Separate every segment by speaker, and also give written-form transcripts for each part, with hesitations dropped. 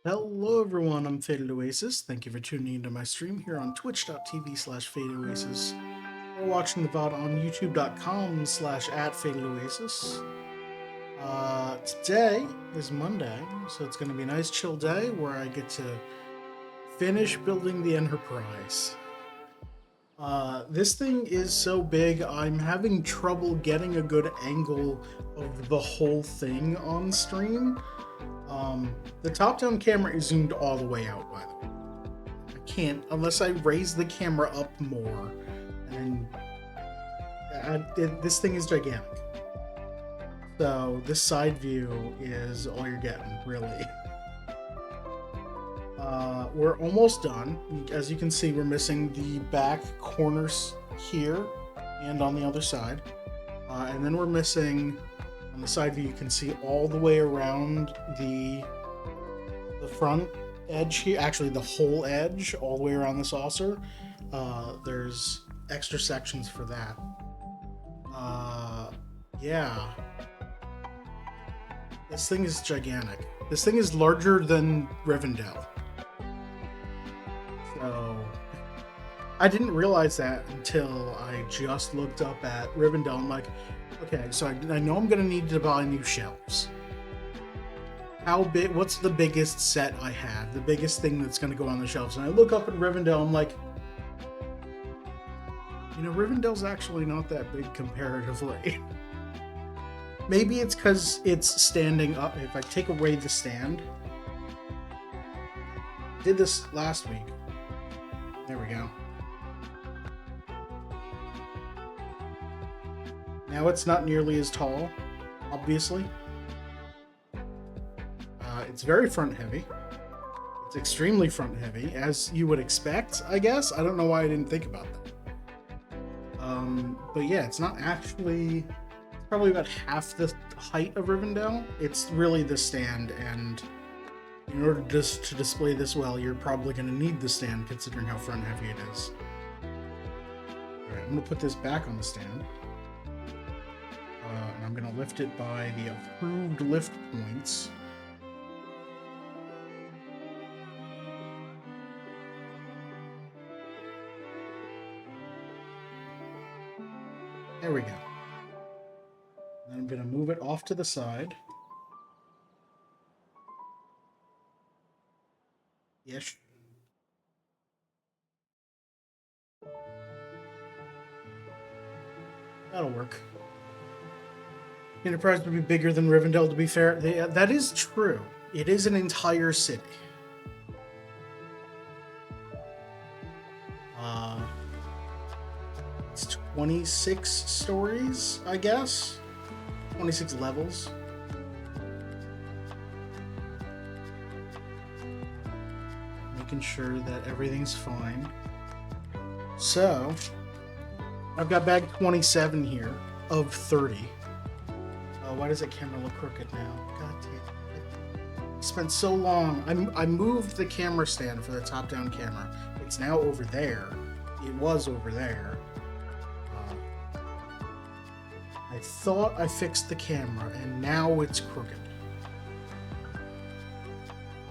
Speaker 1: Hello everyone, I'm Faded Oasis. Thank you for tuning into my stream here on twitch.tv/FadedOasis. Or watching the VOD on youtube.com/@FadedOasis. Today is Monday, so it's going to be a nice chill day where I get to finish building the Enterprise. This thing is so big, I'm having trouble getting a good angle of the whole thing on stream. The top-down camera is zoomed all the way out, by the way. I can't, unless I raise the camera up more. And this thing is gigantic. So this side view is all you're getting, really. We're almost done. As you can see, we're missing the back corners here and on the other side. And then we're missing, on the side view, you can see all the way around the front edge here, actually the whole edge, all the way around the saucer. There's extra sections for that. Yeah. This thing is gigantic. This thing is larger than Rivendell. So, I didn't realize that until I just looked up at Rivendell. I'm like, okay, so I know I'm gonna need to buy new shelves. How big? What's the biggest set I have? The biggest thing that's going to go on the shelves? And I look up at Rivendell. I'm like, Rivendell's actually not that big comparatively. Maybe it's because it's standing up. If I take away the stand, did this last week. There we go. Now it's not nearly as tall, obviously. It's very front heavy. It's extremely front heavy, as you would expect, I guess. I don't know why I didn't think about that. But yeah, it's not actually... It's probably about half the height of Rivendell. It's really the stand, and in order to display this well, you're probably going to need the stand, considering how front heavy it is. Alright, I'm going to put this back on the stand. And I'm going to lift it by the approved lift points. There we go. Then I'm going to move it off to the side. Ish. That'll work. Enterprise would be bigger than Rivendell, to be fair. That is true. It is an entire city. It's 26 stories, I guess? 26 levels. Making sure that everything's fine. So, I've got bag 27 here of 30. Why does that camera look crooked now? God damn it. I spent so long. I moved the camera stand for the top-down camera. It's now over there. It was over there. I thought I fixed the camera, and now it's crooked.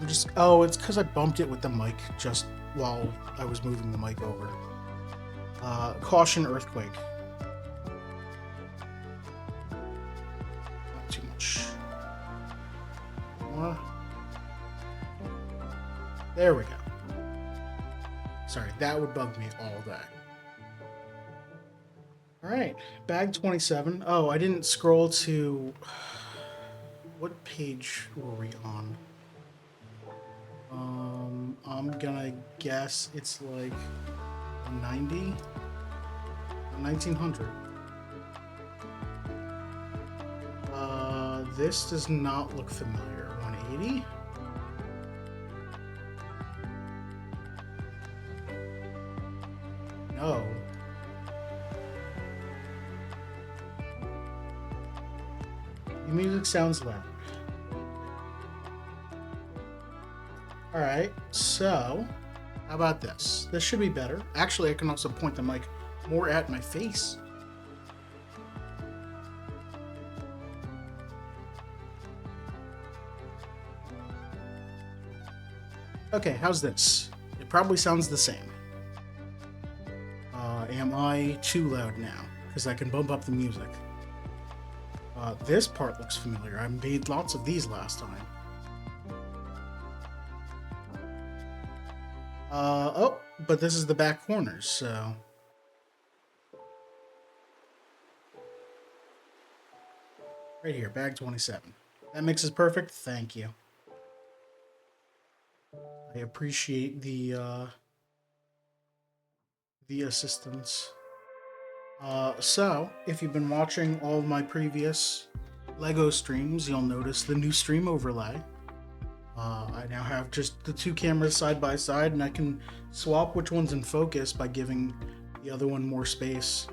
Speaker 1: It's because I bumped it with the mic just while I was moving the mic over. Caution earthquake. Not too much. More. There we go. Sorry, that would bug me all day. Alright, bag 27. Oh, I didn't scroll to... What page were we on? I'm gonna guess it's like 90? 1900. This does not look familiar. 180? No. The music sounds loud. Alright, so how about this? This should be better. Actually, I can also point the mic more at my face. Okay, how's this? It probably sounds the same. Am I too loud now? Because I can bump up the music. This part looks familiar. I made lots of these last time. Oh, but this is the back corners, so... Right here, bag 27. That mix is perfect. Thank you. I appreciate the assistance. So, if you've been watching all of my previous LEGO streams, you'll notice the new stream overlay. I now have just the two cameras side by side, and I can swap which one's in focus by giving the other one more space.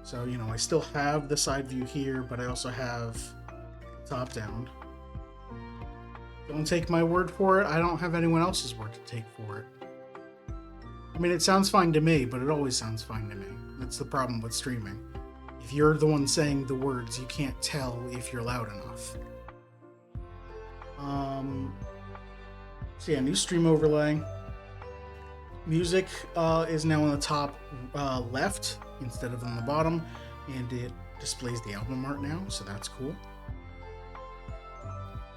Speaker 1: So, you know, I still have the side view here, but I also have top down. Don't take my word for it. I don't have anyone else's word to take for it. I mean, it sounds fine to me, but it always sounds fine to me. That's the problem with streaming. If you're the one saying the words, you can't tell if you're loud enough. So yeah, new stream overlay. Music is now on the top left instead of on the bottom, and it displays the album art now, so that's cool.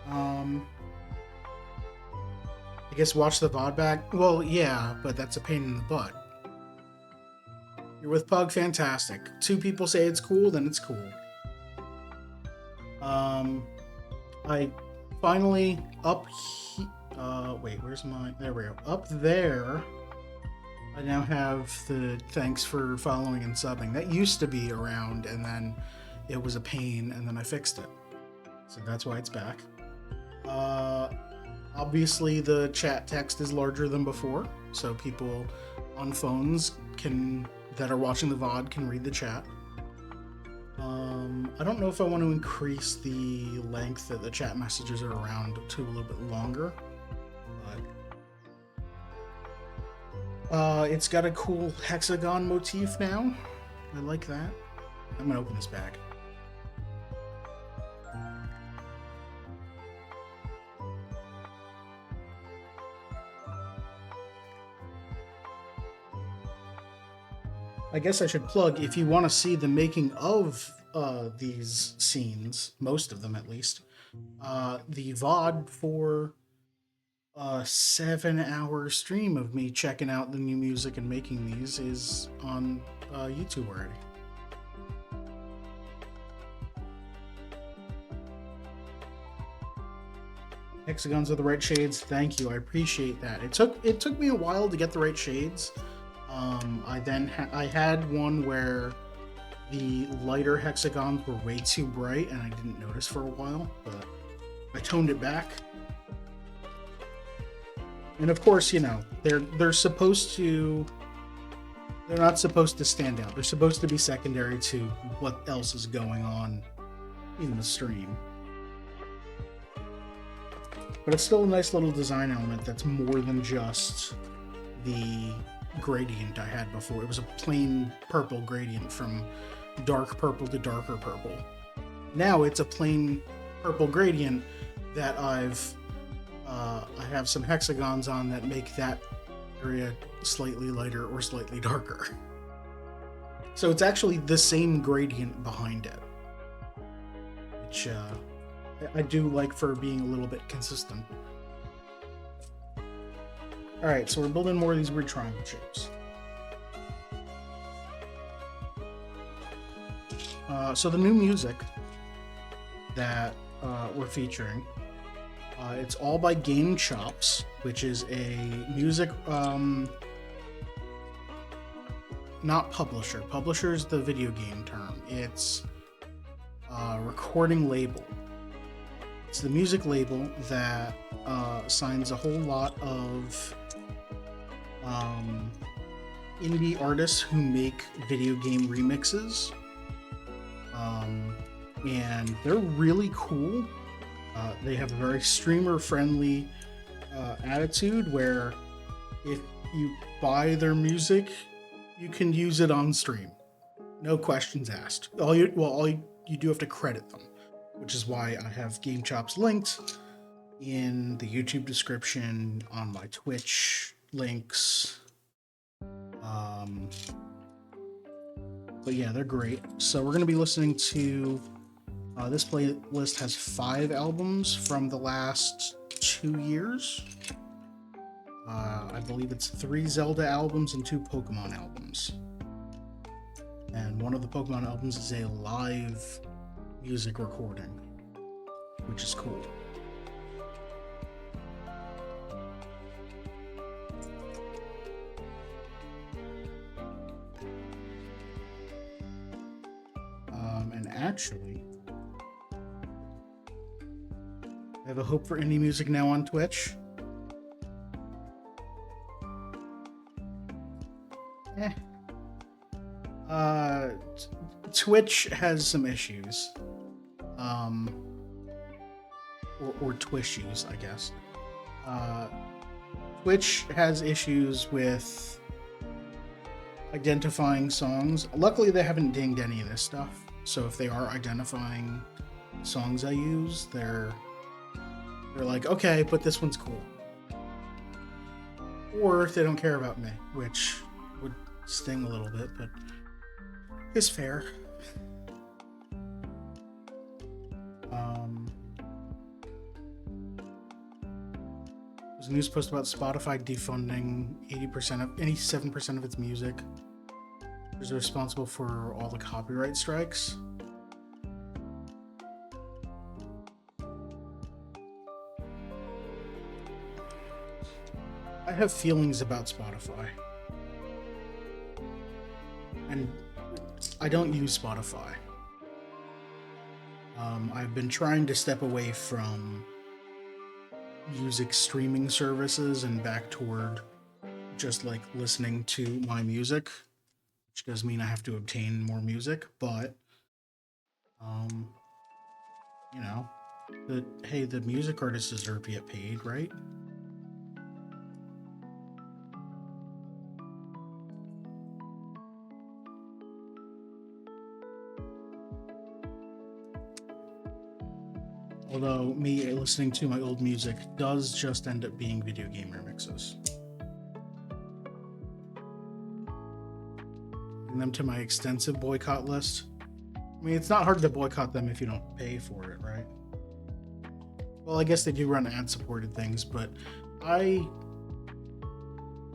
Speaker 1: I guess watch the VOD back. Well, yeah, but that's a pain in the butt. You're with Pug, fantastic. Two people say it's cool, then it's cool. I finally wait, where's my? There we go. Up there, I now have the thanks for following and subbing. That used to be around, and then it was a pain, and then I fixed it. So that's why it's back. Obviously, the chat text is larger than before, so people on phones that are watching the VOD can read the chat. I don't know if I want to increase the length that the chat messages are around to a little bit longer, but it's got a cool hexagon motif now. I like that. I'm gonna open this bag. I guess I should plug, if you want to see the making of these scenes, most of them at least, the VOD for a 7-hour stream of me checking out the new music and making these is on YouTube already. Hexagons are the right shades. Thank you. I appreciate that. It took me a while to get the right shades. I had one where the lighter hexagons were way too bright and I didn't notice for a while, but I toned it back. And of course, you know, they're not supposed to stand out. They're supposed to be secondary to what else is going on in the stream. But it's still a nice little design element that's more than just the gradient I had before. It was a plain purple gradient from dark purple to darker purple. Now it's a plain purple gradient that I have some hexagons on that make that area slightly lighter or slightly darker. So it's actually the same gradient behind it, which I do like for being a little bit consistent. Alright, so we're building more of these weird triangle shapes. So the new music that we're featuring, it's all by Game Chops, which is a music, not publisher. Publisher is the video game term. It's a recording label. It's the music label that signs a whole lot of indie artists who make video game remixes, and they're really cool. They have a very streamer-friendly attitude where if you buy their music, you can use it on stream. No questions asked. All you do have to credit them, which is why I have Game Chops linked in the YouTube description, on my Twitch links. Um, but yeah, they're great. So we're going to be listening to this playlist has 5 albums from the last 2 years. I believe it's 3 Zelda albums and 2 Pokemon albums. And one of the Pokemon albums is a live music recording, which is cool. And actually, I have a Hope for Indie Music now on Twitch. Twitch has some issues. Or Twishies, I guess. Twitch has issues with identifying songs. Luckily, they haven't dinged any of this stuff. So if they are identifying songs I use, they're like, okay, but this one's cool. Or if they don't care about me, which would sting a little bit, but is fair. There's a news post about Spotify defunding 87% of its music. Is responsible for all the copyright strikes. I have feelings about Spotify. And I don't use Spotify. I've been trying to step away from music streaming services and back toward just like listening to my music, which does mean I have to obtain more music, but you know, the music artists deserve to get paid, right? Although me listening to my old music does just end up being video game remixes. Adding them to my extensive boycott list. I mean, it's not hard to boycott them if you don't pay for it, right? Well, I guess they do run ad-supported things, but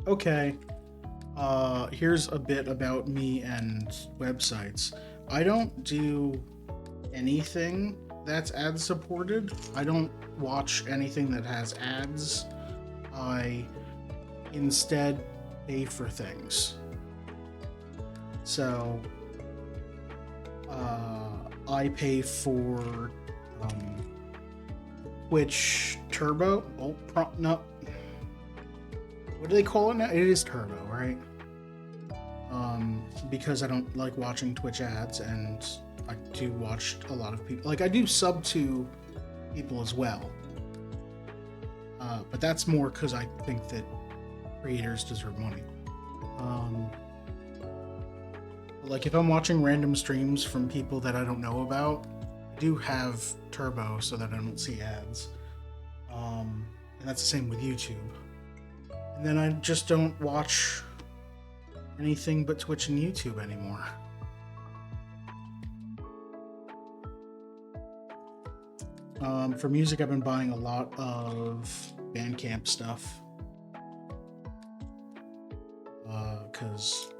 Speaker 1: okay. Here's a bit about me and websites. I don't do anything that's ad supported. I don't watch anything that has ads. I instead pay for things. So I pay for Twitch Turbo. No. What do they call it now? It is Turbo, right? Because I don't like watching Twitch ads, and I do watch a lot of people. Like, I do sub to people as well. But that's more because I think that creators deserve money. Like, if I'm watching random streams from people that I don't know about, I do have Turbo so that I don't see ads. And that's the same with YouTube. And then I just don't watch anything but Twitch and YouTube anymore. For music, I've been buying a lot of Bandcamp stuff. Because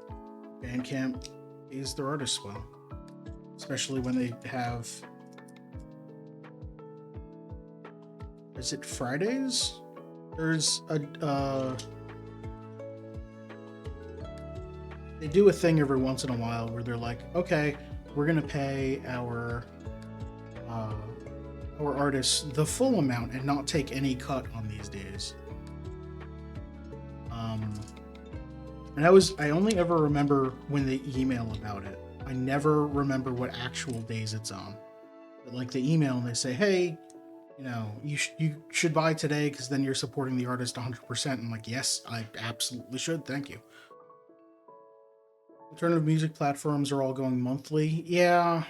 Speaker 1: Bandcamp pays their artists well. Especially when they have... Is it Fridays? There's a... They do a thing every once in a while where they're like, okay, we're going to pay our artists the full amount and not take any cut on these days. And I only ever remember when they email about it. I never remember what actual days it's on. But like, they email and they say, hey, you know, you should buy today because then you're supporting the artist 100%. I'm like, yes, I absolutely should. Thank you. Alternative music platforms are all going monthly. Yeah.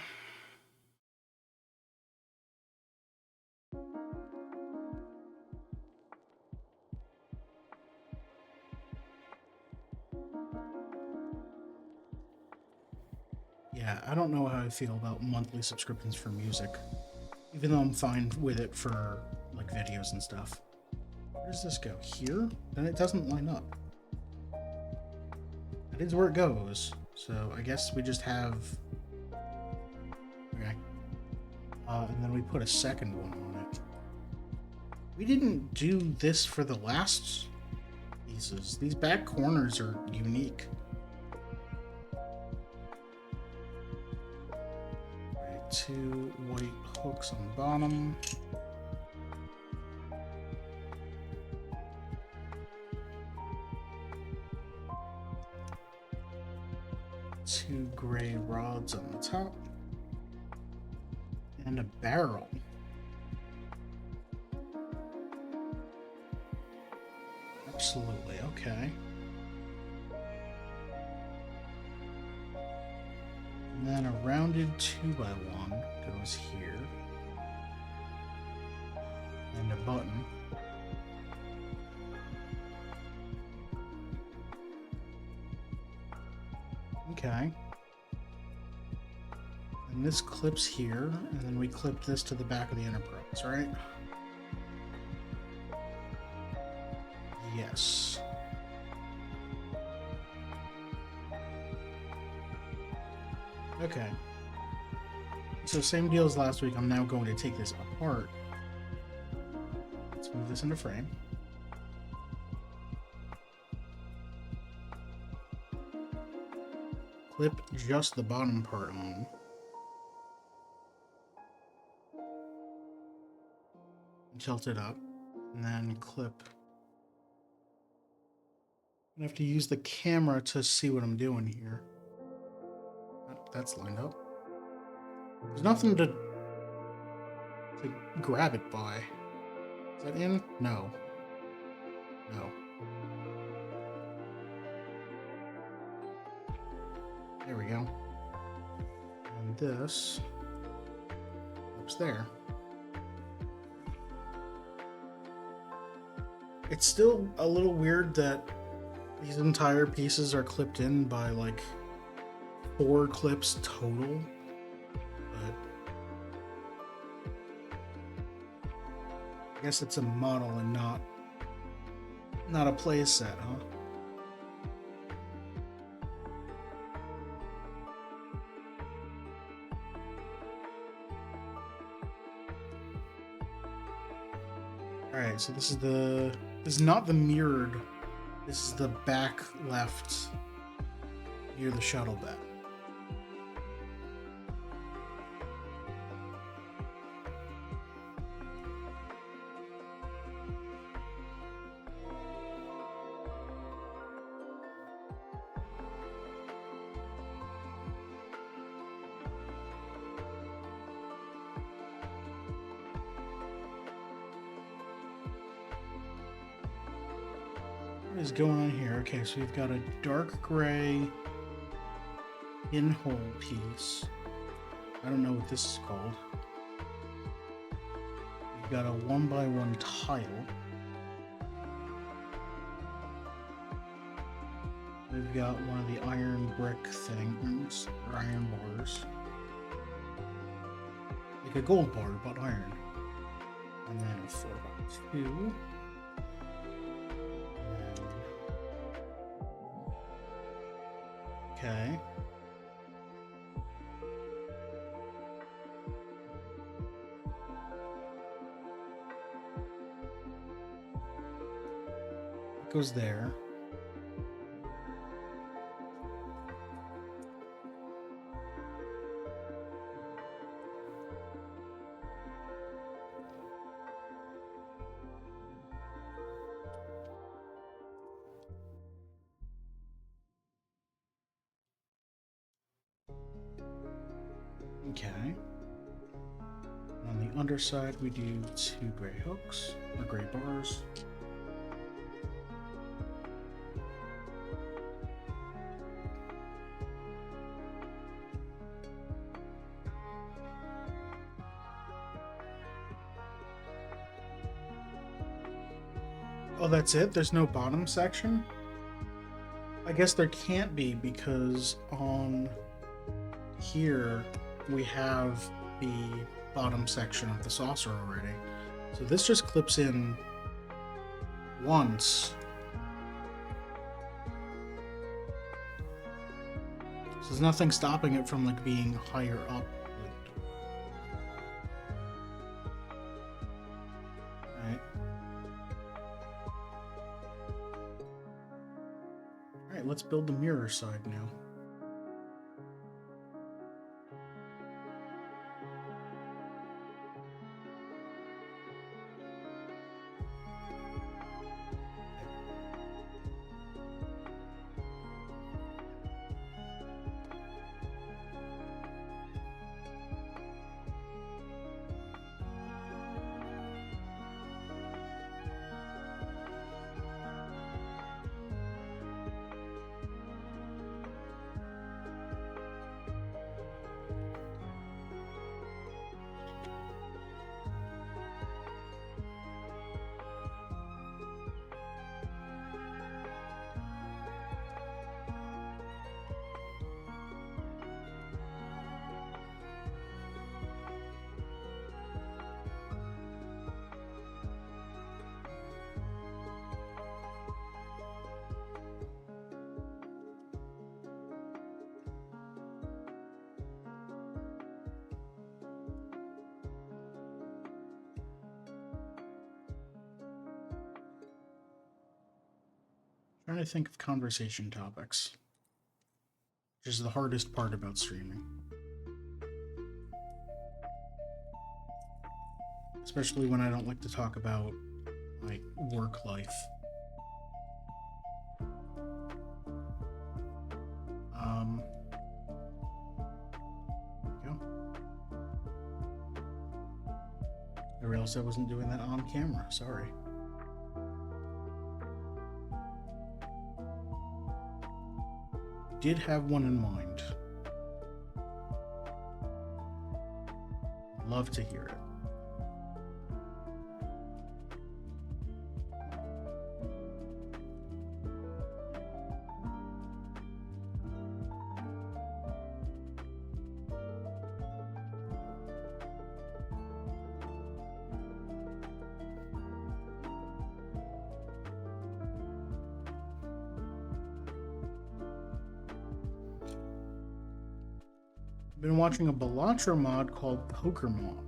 Speaker 1: Yeah, I don't know how I feel about monthly subscriptions for music, even though I'm fine with it for like videos and stuff. Where does this go? Here? Then it doesn't line up. That is where it goes. So I guess we just have. Okay. And then we put a second one on it. We didn't do this for the last pieces. These back corners are unique. Right, 2 white hooks on the bottom. Two gray rods on the top. And a barrel. Absolutely, okay. And then a rounded 2x1 goes here. And a button. Okay. And this clips here, and then we clip this to the back of the Enterprise, right? Yes. Okay. So same deal as last week, I'm now going to take this apart. Let's move this into frame. Clip just the bottom part on. Tilt it up, and then clip. I have to use the camera to see what I'm doing here. That's lined up. There's nothing to grab it by. Is that in? No. No. There we go. And this clips there. It's still a little weird that these entire pieces are clipped in by like 4 clips total, but I guess it's a model and not a play set, huh? Alright, so this is not the mirrored, this is the back left near the shuttle bed. What is going on here? Okay, so we've got a dark gray pinhole piece. I don't know what this is called. We've got a 1x1 tile. We've got one of the iron brick things, or iron bars. Like a gold bar, but iron. And then a 4x2. Okay. It goes there. Okay. On the underside, we do 2 gray hooks, or gray bars. Oh, that's it? There's no bottom section? I guess there can't be because on here we have the bottom section of the saucer already. So this just clips in once. So there's nothing stopping it from like being higher up. Right. Alright, let's build the mirror side now. Trying to think of conversation topics, which is the hardest part about streaming. Especially when I don't like to talk about, like, work life. There we go. I realized I wasn't doing that on camera, sorry. Did have one in mind. Love to hear it. Been watching a Balatro mod called Pokemon.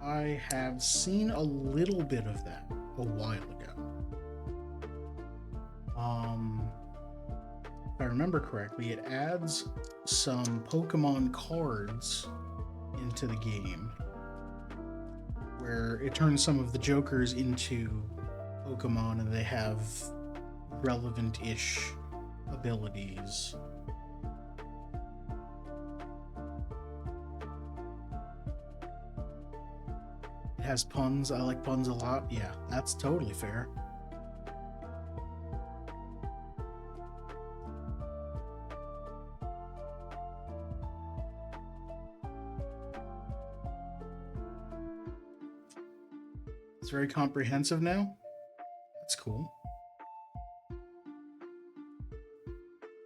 Speaker 1: I have seen a little bit of that a while ago. If I remember correctly, it adds some Pokemon cards into the game where it turns some of the Jokers into Pokemon and they have relevant-ish abilities. Has puns. I like puns a lot. Yeah, that's totally fair. It's very comprehensive now. That's cool.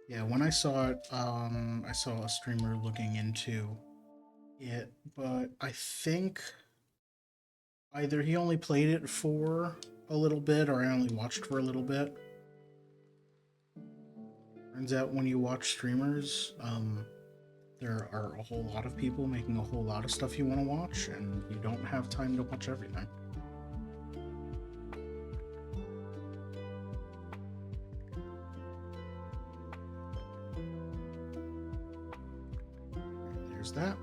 Speaker 1: Yeah, when I saw it, I saw a streamer looking into it, but I think either he only played it for a little bit or I only watched for a little bit. Turns out when you watch streamers, there are a whole lot of people making a whole lot of stuff you want to watch, and you don't have time to watch everything. There's that.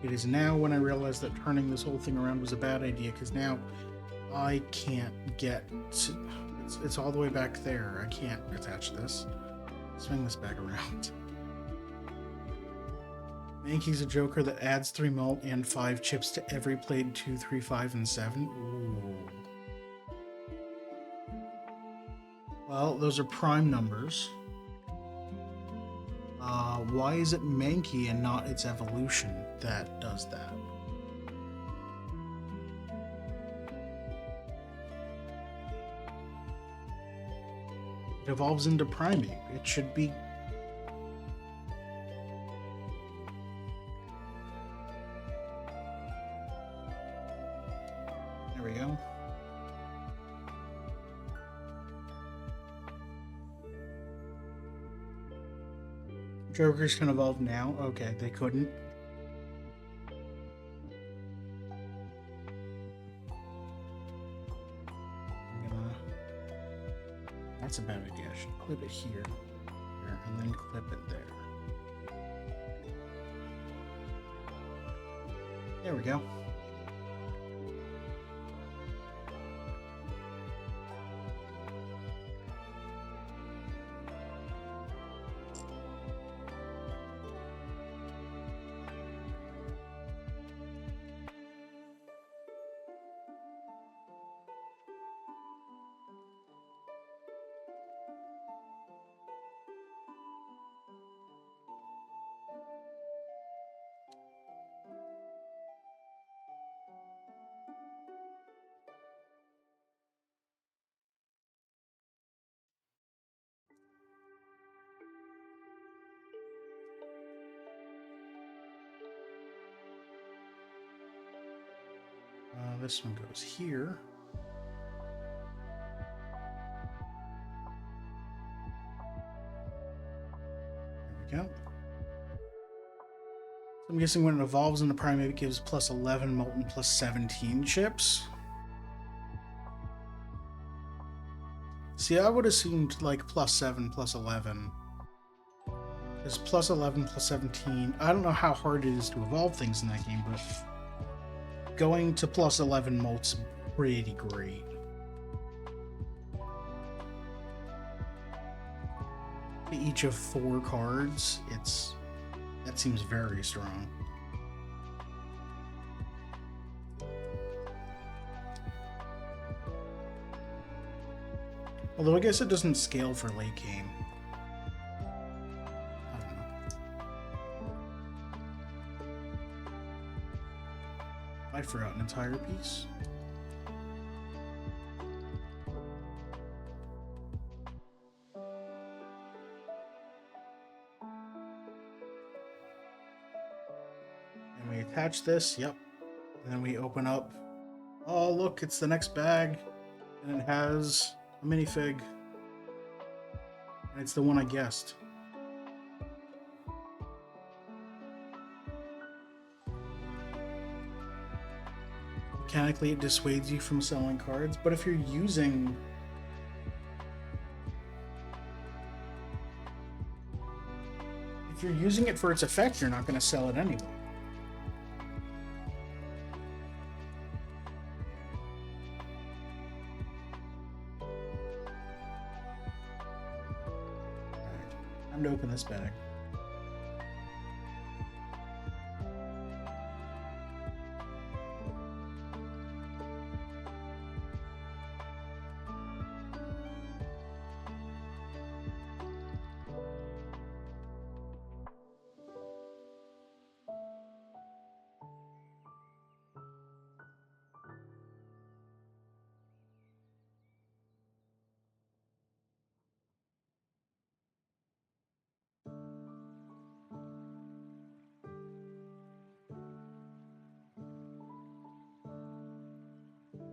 Speaker 1: It is now when I realized that turning this whole thing around was a bad idea, because now I can't get to, it's all the way back there. I can't attach this. Swing this back around. Mankey's a Joker that adds 3 malt and 5 chips to every played 2, 3, 5, and 7. Ooh. Well, those are prime numbers. Why is it Mankey and not its evolution that does that? It evolves into primate. It should be... There we go. Jokers can evolve now? Okay, they couldn't. That's a bad idea. I should clip it here, and then clip it there. There we go. This one goes here. There we go. So I'm guessing when it evolves into primate, it gives plus 11 molten, plus 17 chips. See, I would have assumed like plus 7, plus 11. Because plus 11, plus 17. I don't know how hard it is to evolve things in that game, but going to plus 11 molt's pretty great. Each of 4 cards, that seems very strong. Although I guess it doesn't scale for late game. I don't know. I forgot an entire piece. And we attach this, yep. And then we open up. Oh, look, it's the next bag. And it has a minifig. And it's the one I guessed. Mechanically, it dissuades you from selling cards, but if you're using... If you're using it for its effect, you're not going to sell it anyway. Alright, time to open this bag.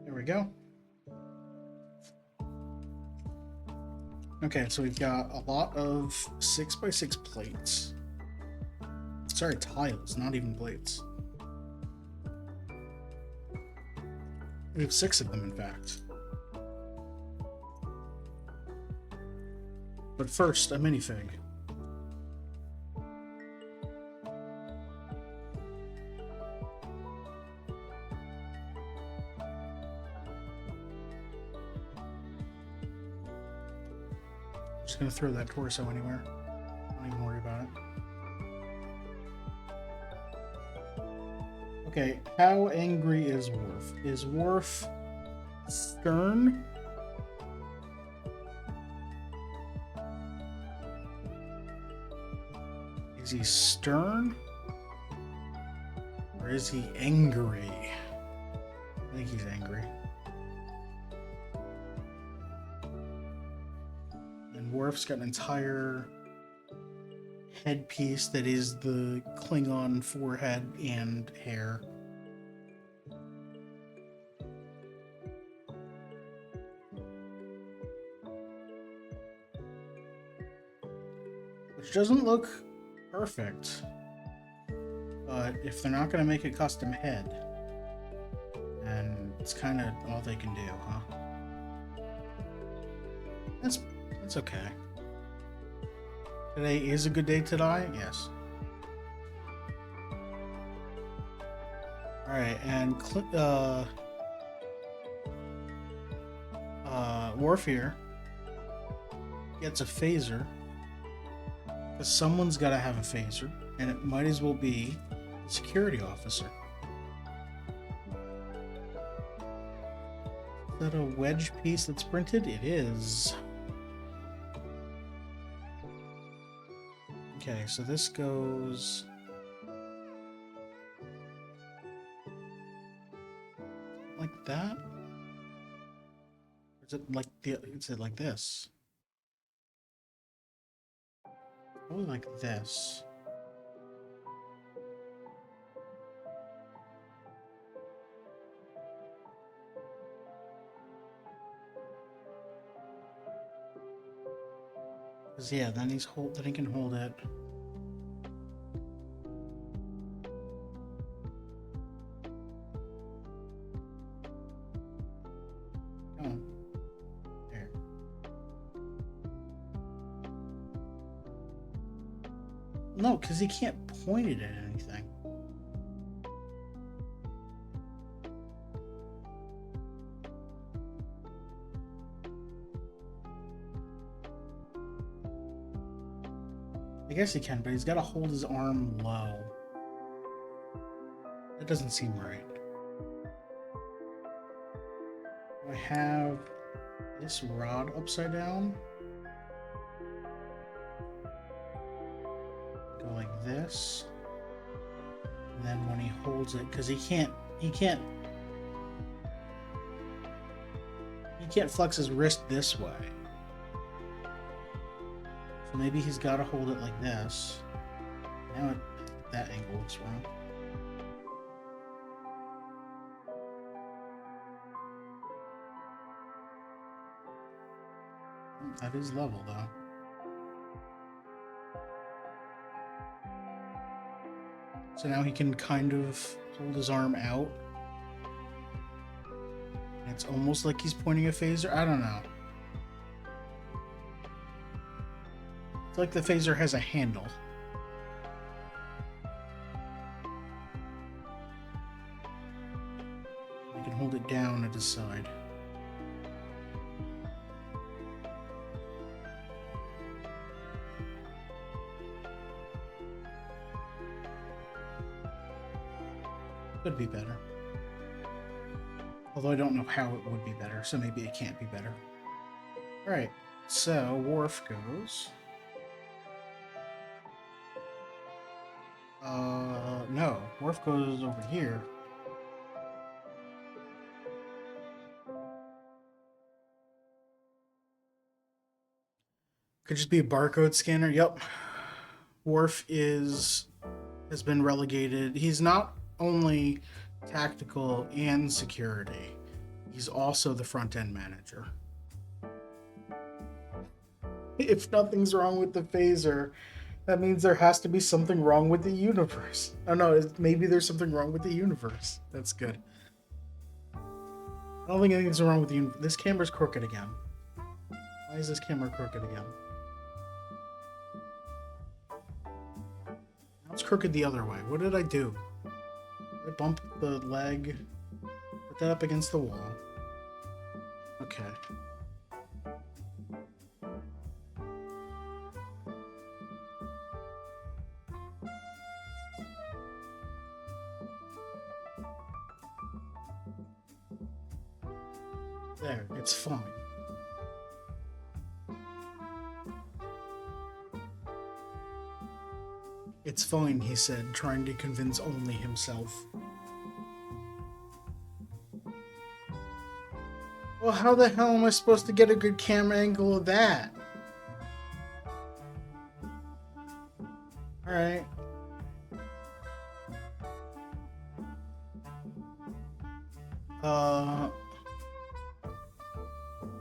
Speaker 1: There we go. Okay, so we've got a lot of 6x6 plates. Sorry, tiles, not even plates. We have 6 of them, in fact. But first, a minifig. Just gonna throw that torso anywhere. Don't even worry about it. Okay, how angry is Worf? Is Worf stern? Is he stern? Or is he angry? I think he's angry. And Worf's got an entire headpiece that is the Klingon forehead and hair. Which doesn't look perfect. But if they're not going to make a custom head, then it's kind of all they can do, huh? That's okay. Today is a good day to die? Yes. Alright, and Worf here gets a phaser. Because someone's got to have a phaser, and it might as well be the security officer. Is that a wedge piece that's printed? It is. Okay, so this goes like that? Or is it like this? Probably like this. Cause yeah, then he can hold it. Oh. There. No, because he can't point it at anything. I guess he can, but he's got to hold his arm low. That doesn't seem right. I have this rod upside down. Go like this. And then when he holds it, because he can't flex his wrist this way. So maybe he's got to hold it like this. Now that angle looks wrong. That is level though. So now he can kind of hold his arm out. It's almost like he's pointing a phaser. I don't know. It's like the phaser has a handle. You can hold it down at his side. Could be better. Although I don't know how it would be better, so maybe it can't be better. Alright, so Worf goes. No. Worf goes over here. Could just be a barcode scanner. Yep. Worf has been relegated. He's not only tactical and security. He's also the front-end manager. If nothing's wrong with the phaser, that means there has to be something wrong with the universe. Oh no, maybe there's something wrong with the universe. That's good. I don't think anything's wrong with the universe. This camera's crooked again. Why is this camera crooked again? Now it's crooked the other way. What did I do? Did I bump the leg? Put that up against the wall. Okay. There, it's fine. It's fine, he said, trying to convince only himself. Well, how the hell am I supposed to get a good camera angle of that? Alright.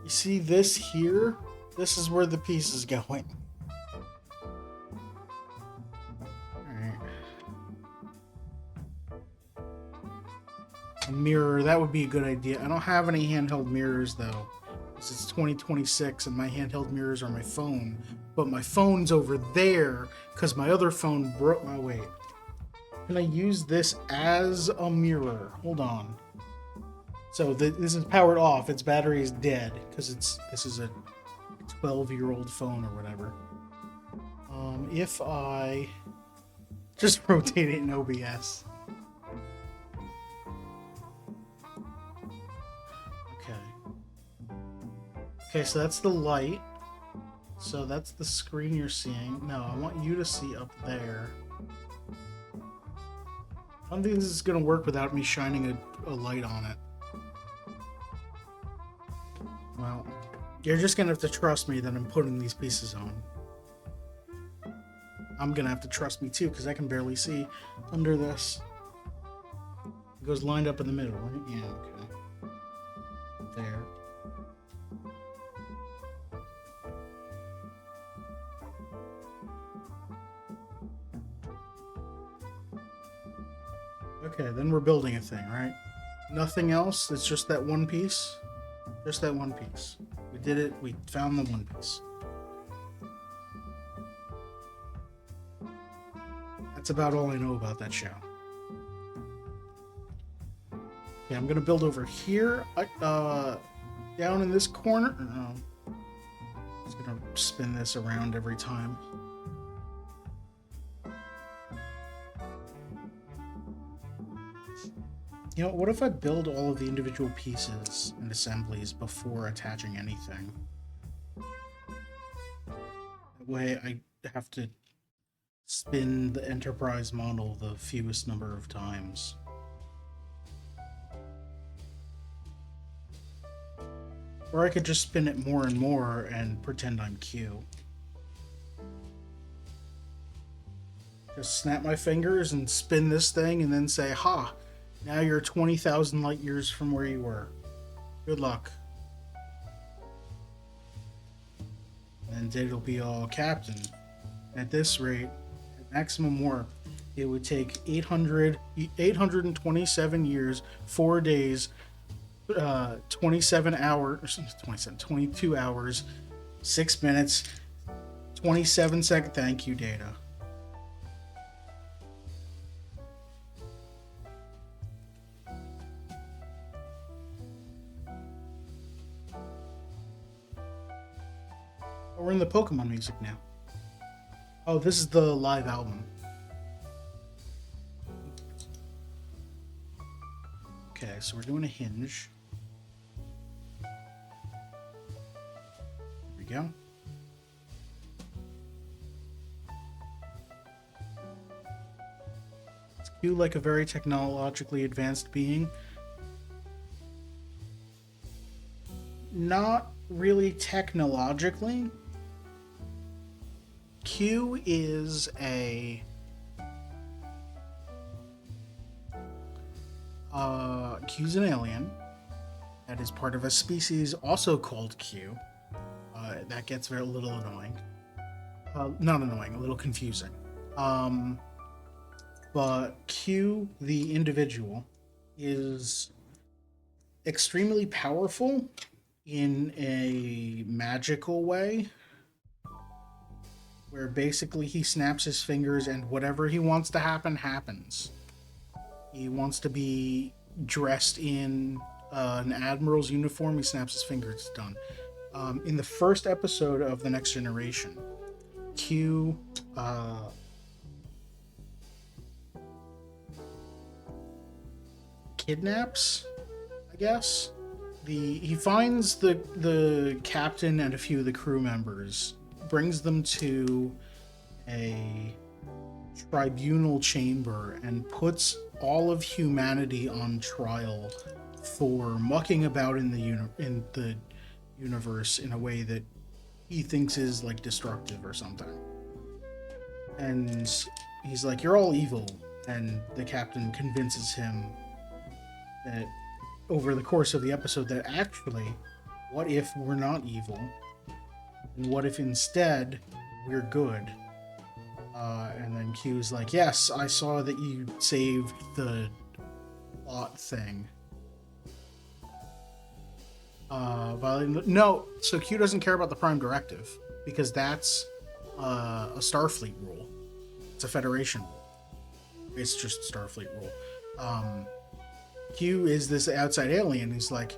Speaker 1: You see this here? This is where the piece is going. Alright. A mirror, that would be a good idea. I don't have any handheld mirrors though. It's 2026 and my handheld mirrors are my phone. But my phone's over there because my other phone broke. Oh, wait. Can I use this as a mirror? Hold on. So this is powered off. Its battery is dead because this is a 12-year-old phone or whatever. If I just rotate it in OBS. Okay, so that's the light. So that's the screen you're seeing. No, I want you to see up there. I don't think this is going to work without me shining a light on it. Well, you're just going to have to trust me that I'm putting these pieces on. I'm going to have to trust me too, because I can barely see under this. It goes lined up in the middle, right? Yeah, okay. There. Okay, then we're building a thing, right? Nothing else? It's just that one piece? Just that one piece. We did it. We found the one piece. That's about all I know about that show. Okay, I'm gonna build over here. Down in this corner. I'm just gonna spin this around every time. You know, what if I build all of the individual pieces and assemblies before attaching anything? That way I have to spin the Enterprise model the fewest number of times. Or I could just spin it more and more and pretend I'm Q. Just snap my fingers and spin this thing and then say, ha! Now you're 20,000 light years from where you were. Good luck. And Data'll be all, Captain. At this rate, at maximum warp, it would take 827 years, 4 days, 27 hours, 22 hours, 6 minutes, 27 seconds. Thank you, Data. We're in the Pokemon music now. Oh, this is the live album. Okay, so we're doing a hinge. Here we go. It's Q like a very technologically advanced being. Not really technologically. Q is Q's an alien that is part of a species also called Q. That gets a little annoying. Not annoying, a little confusing. But Q, the individual, is extremely powerful in a magical way, where basically he snaps his fingers and whatever he wants to happen, happens. He wants to be dressed in an admiral's uniform, he snaps his fingers, it's done. In the first episode of The Next Generation, Q kidnaps, I guess. He finds the captain and a few of the crew members, brings them to a tribunal chamber, and puts all of humanity on trial for mucking about in the universe in a way that he thinks is like destructive or something. And he's like, "You're all evil." And the captain convinces him that over the course of the episode that actually, what if we're not evil? And what if instead we're good? And then Q's like, "Yes, I saw that you saved the plot thing." No, so Q doesn't care about the Prime Directive because that's a Starfleet rule. It's a Federation rule. It's just Starfleet rule. Q is this outside alien. He's like,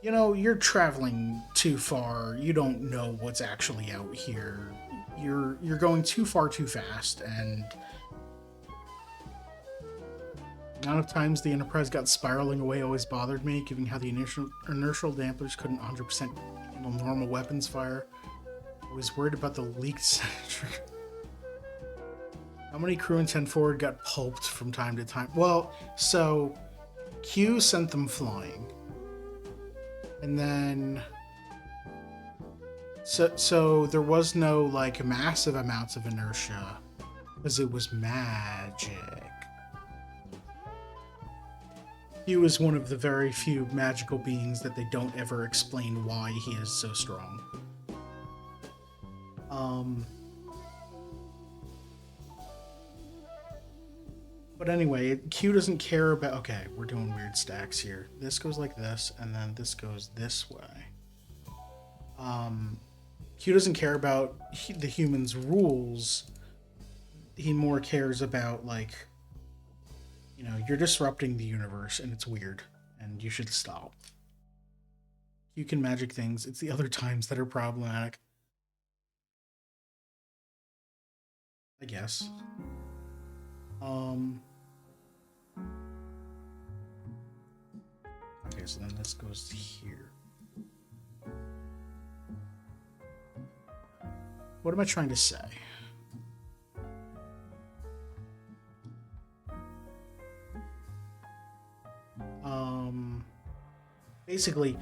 Speaker 1: you're traveling too far. You don't know what's actually out here. You're going too far too fast, and the amount of times the Enterprise got spiraling away always bothered me, given how the inertial dampers couldn't 100% handle normal weapons fire. I was worried about the leaked How many crew in 10 forward got pulped from time to time? Well, so Q sent them flying. And then so there was no like massive amounts of inertia because it was magic. Q is one of the very few magical beings that they don't ever explain why he is so strong. But anyway, Q doesn't care about... Okay, we're doing weird stacks here. This goes like this, and then this goes this way. Q doesn't care about the humans' rules. He more cares about, like, you're disrupting the universe, and it's weird, and you should stop. You can magic things. It's the other times that are problematic. I guess. Okay, so then this goes here. What am I trying to say? Basically,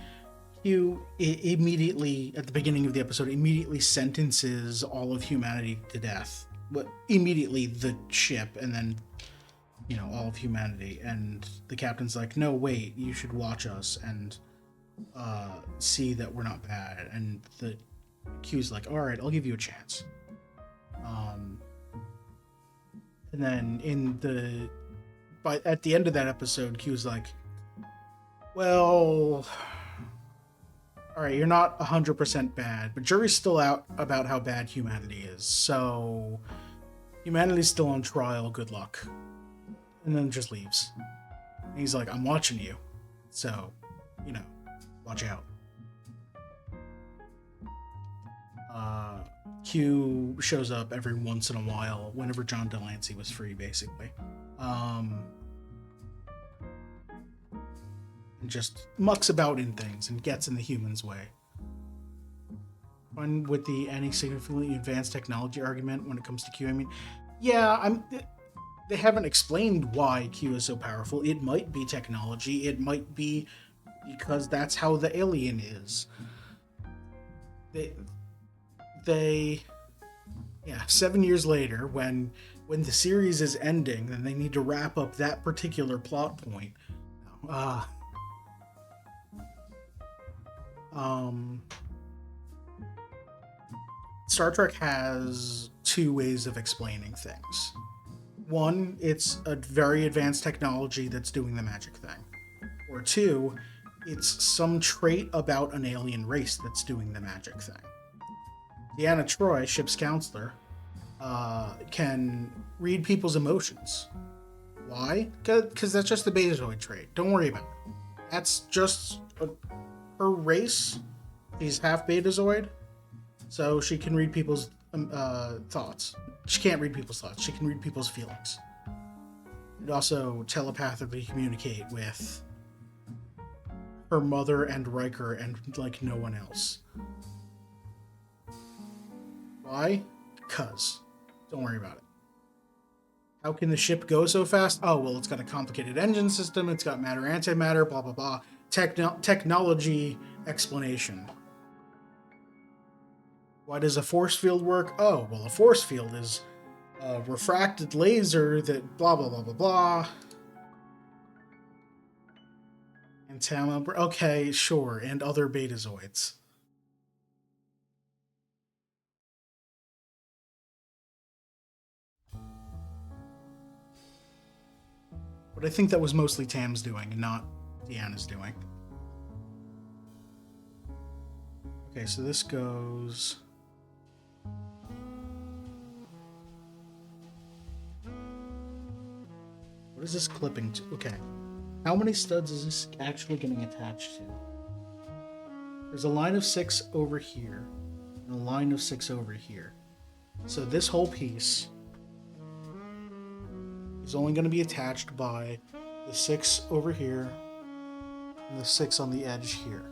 Speaker 1: Q immediately, at the beginning of the episode, immediately sentences all of humanity to death. But immediately the ship, and then all of humanity. And the captain's like, "No, wait, you should watch us and see that we're not bad." And the Q's like, "All right, I'll give you a chance." And then at the end of that episode, Q's like, "Well, all right, you're not 100% bad, but jury's still out about how bad humanity is. So humanity's still on trial. Good luck." And then just leaves. And he's like, "I'm watching you. So, watch out." Q shows up every once in a while, whenever John Delancey was free, basically. And just mucks about in things and gets in the humans' way. Fun with the any significantly advanced technology argument when it comes to Q. I mean, yeah, they haven't explained why Q is so powerful. It might be technology. It might be because that's how the alien is. They 7 years later, when the series is ending, then they need to wrap up that particular plot point. Star Trek has two ways of explaining things. One, it's a very advanced technology that's doing the magic thing. Or two, it's some trait about an alien race that's doing the magic thing. Deanna Troi, ship's counselor, can read people's emotions. Why? Because that's just the Betazoid trait. Don't worry about it. That's just her race. She's half Betazoid, so she can read people's thoughts. She can't read people's thoughts. She can read people's feelings. And also telepathically communicate with her mother and Riker and, like, no one else. Why? Because. Don't worry about it. How can the ship go so fast? Oh, well, it's got a complicated engine system. It's got matter, antimatter, blah, blah, blah. Technology explanation. Why does a force field work? Oh, well, a force field is a refracted laser that blah blah blah blah blah. And Tama, okay, sure, and other Betazoids. But I think that was mostly Tam's doing, and not Deanna's doing. Okay, so this goes. What is this clipping to? Okay. How many studs is this actually getting attached to? There's a line of 6 over here, and a line of 6 over here. So this whole piece is only going to be attached by the 6 over here and the 6 on the edge here.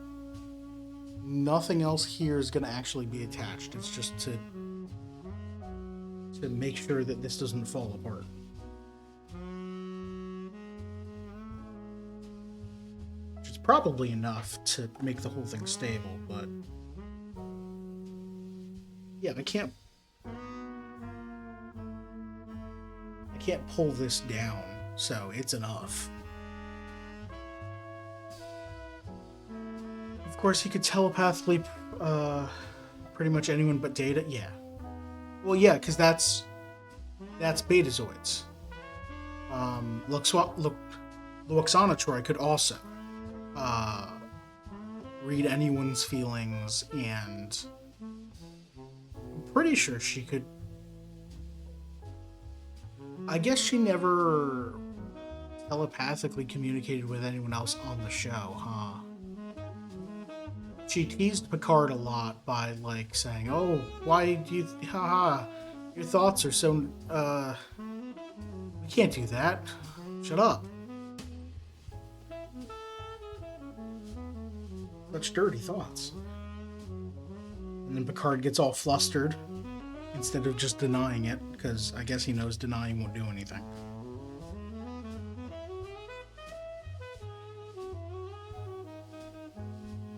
Speaker 1: Nothing else here is going to actually be attached. It's just to make sure that this doesn't fall apart. Which is probably enough to make the whole thing stable, but yeah, I can't pull this down, so it's enough. Of course, he could telepathically pretty much anyone but Data. Yeah. Well, yeah, because that's Betazoids. Luoxana could also read anyone's feelings, and I'm pretty sure she could. I guess she never telepathically communicated with anyone else on the show, huh? She teased Picard a lot by, like, saying, "Oh, why do you... haha, your thoughts are so... we can't do that. Shut up. Such dirty thoughts." And then Picard gets all flustered instead of just denying it, because I guess he knows denying won't do anything.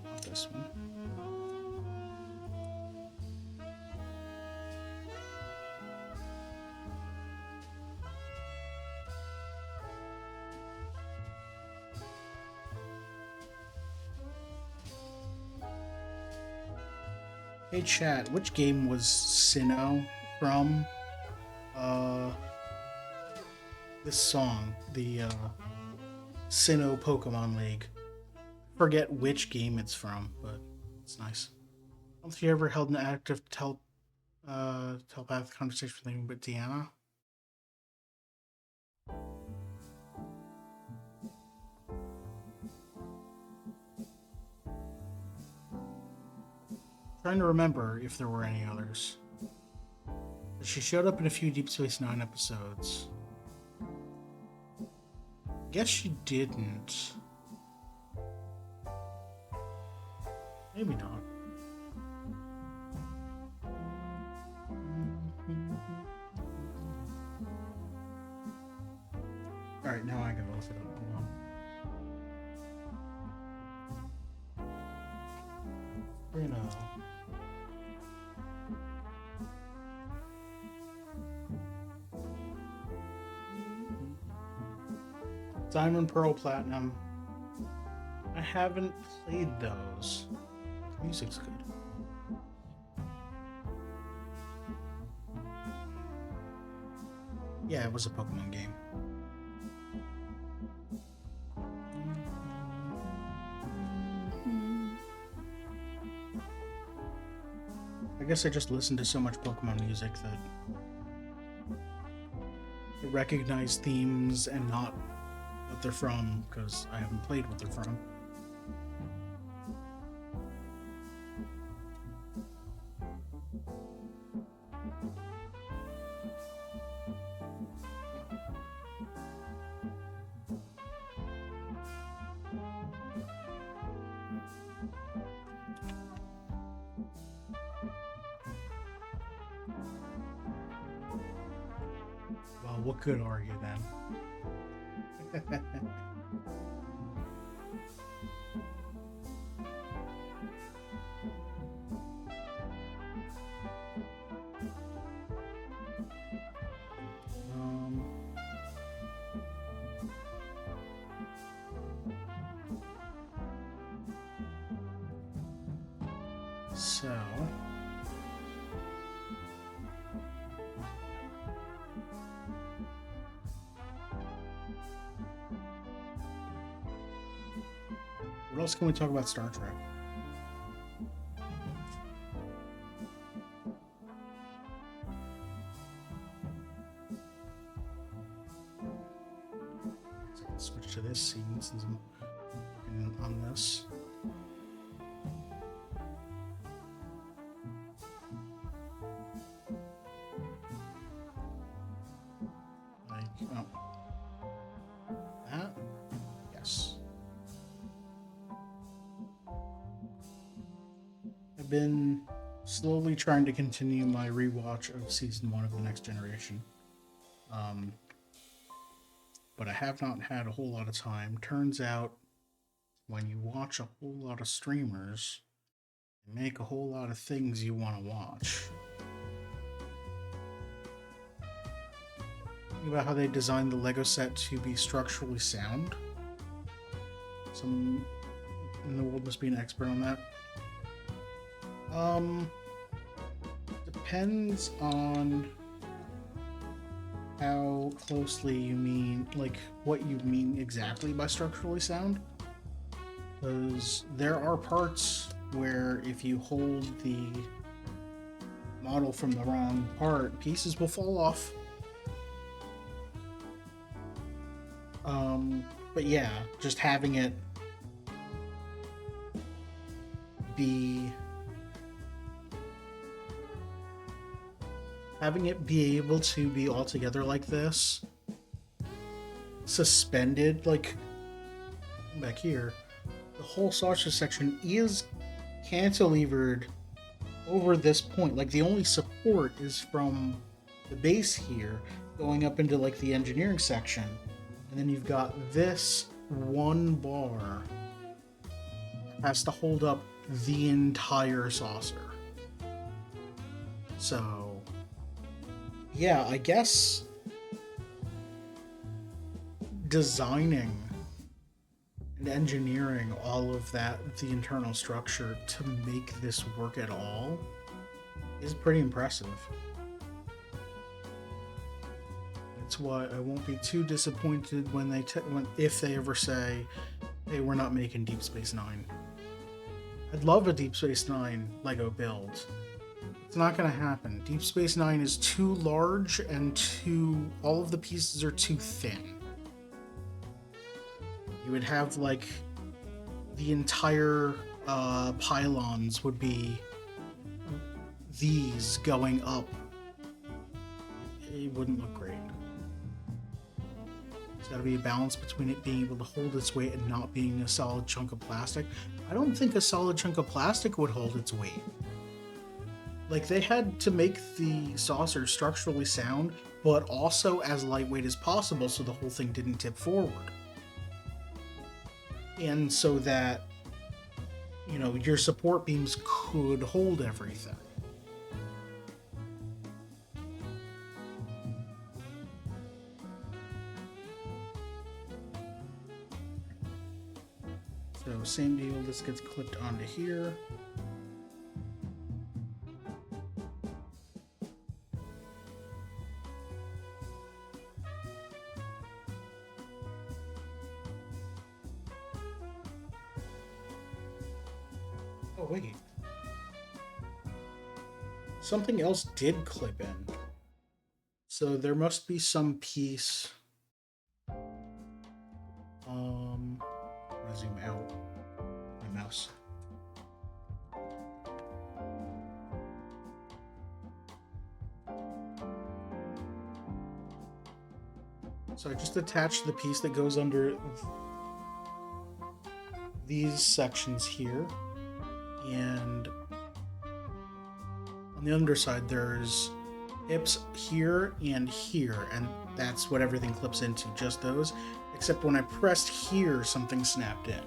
Speaker 1: Not this one. Hey chat, which game was Sinnoh from? This song, the Sinnoh Pokemon League. Forget which game it's from, but it's nice. Have you ever held an active telepathic conversation with anyone but Deanna? Trying to remember if there were any others. She showed up in a few Deep Space Nine episodes. Guess she didn't. Maybe not. Alright, now I gotta look it up. Hold on. You know. Diamond, Pearl, Platinum. I haven't played those. The music's good. Yeah, it was a Pokemon game. I guess I just listened to so much Pokemon music that I recognize themes and not what they're from, because I haven't played what they're from. Well, what good are you then? So... what else can we talk about Star Trek? So I can switch to this scene since I'm working on this. That? Yes. I've been slowly trying to continue my rewatch of season 1 of The Next Generation. But I have not had a whole lot of time. Turns out, when you watch a whole lot of streamers, they make a whole lot of things you want to watch. Think about how they designed the Lego set to be structurally sound. Someone in the world must be an expert on that. Depends on how closely you mean, like, what you mean exactly by structurally sound. Because there are parts where if you hold the model from the wrong part, pieces will fall off. But yeah, just having it be able to be all together like this, suspended, like back here, the whole saucer section is cantilevered over this point. Like, the only support is from the base here going up into like the engineering section, and then you've got this one bar has to hold up the entire saucer. So yeah, I guess designing and engineering all of that, the internal structure, to make this work at all is pretty impressive. That's why I won't be too disappointed when if they ever say, hey, we're not making Deep Space Nine. I'd love a Deep Space Nine Lego build. It's not going to happen. Deep Space Nine is too large and all of the pieces are too thin. You would have, like, the entire pylons would be these going up. It wouldn't look great. There's got to be a balance between it being able to hold its weight and not being a solid chunk of plastic. I don't think a solid chunk of plastic would hold its weight. Like, they had to make the saucer structurally sound, but also as lightweight as possible so the whole thing didn't tip forward. And so that, you know, your support beams could hold everything. So same deal, this gets clipped onto here. Oh, wait. Something else did clip in. So there must be some piece. I'm gonna zoom out my mouse. So I just attached the piece that goes under these sections here. And on the underside, there's hips here, and that's what everything clips into, just those. Except when I pressed here, something snapped in.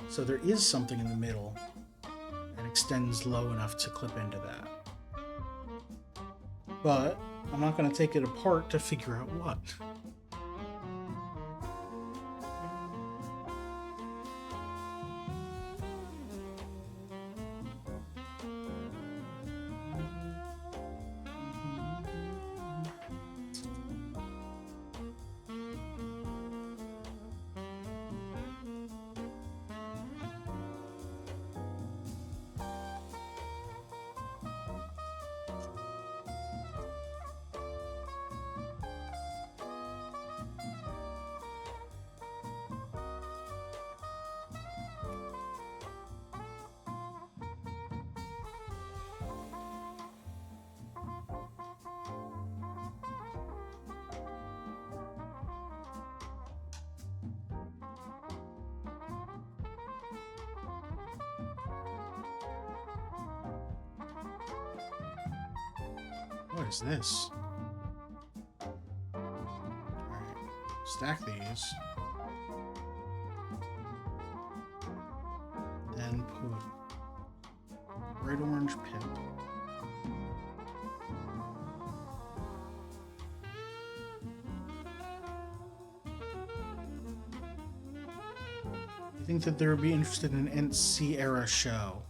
Speaker 1: So there is something in the middle that extends low enough to clip into that. But I'm not going to take it apart to figure out what. is this? Alright, stack these. Then put bright orange pip. I think that they would be interested in an NC era show.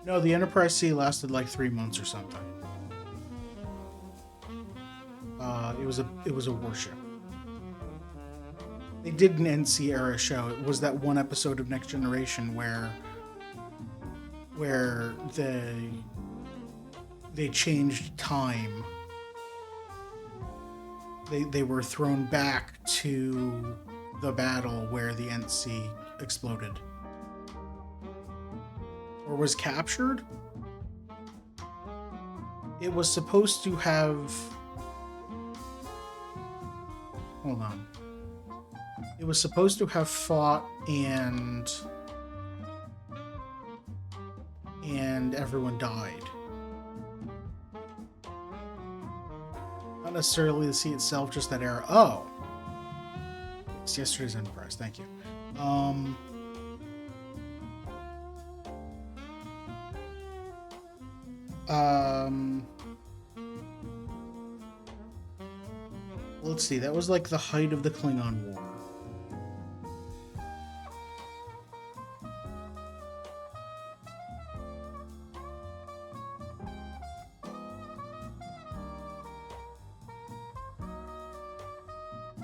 Speaker 1: No, the Enterprise C lasted like 3 months or something. It was a warship. They did an NC era show. It was that one episode of Next Generation where they changed time. They were thrown back to the battle where the NC exploded. Or was captured? It was supposed to have... Hold on. It was supposed to have fought and everyone died. Not necessarily the sea itself, just that era. Oh! It's yesterday's Enterprise, thank you. Let's see, that was like the height of the Klingon War.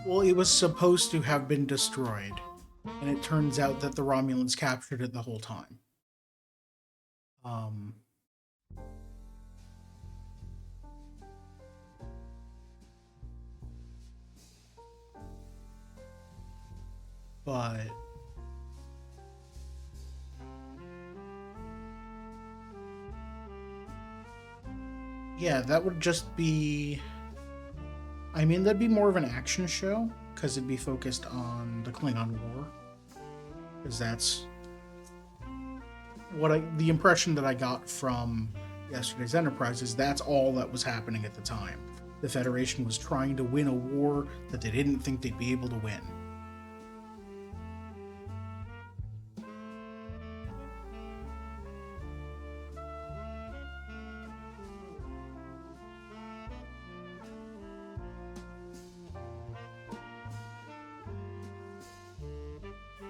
Speaker 1: Well, it was supposed to have been destroyed, and it turns out that the Romulans captured it the whole time. But yeah, that would just be... I mean, that'd be more of an action show, because it'd be focused on the Klingon War. Because that's the impression that I got from yesterday's Enterprise is that's all that was happening at the time. The Federation was trying to win a war that they didn't think they'd be able to win.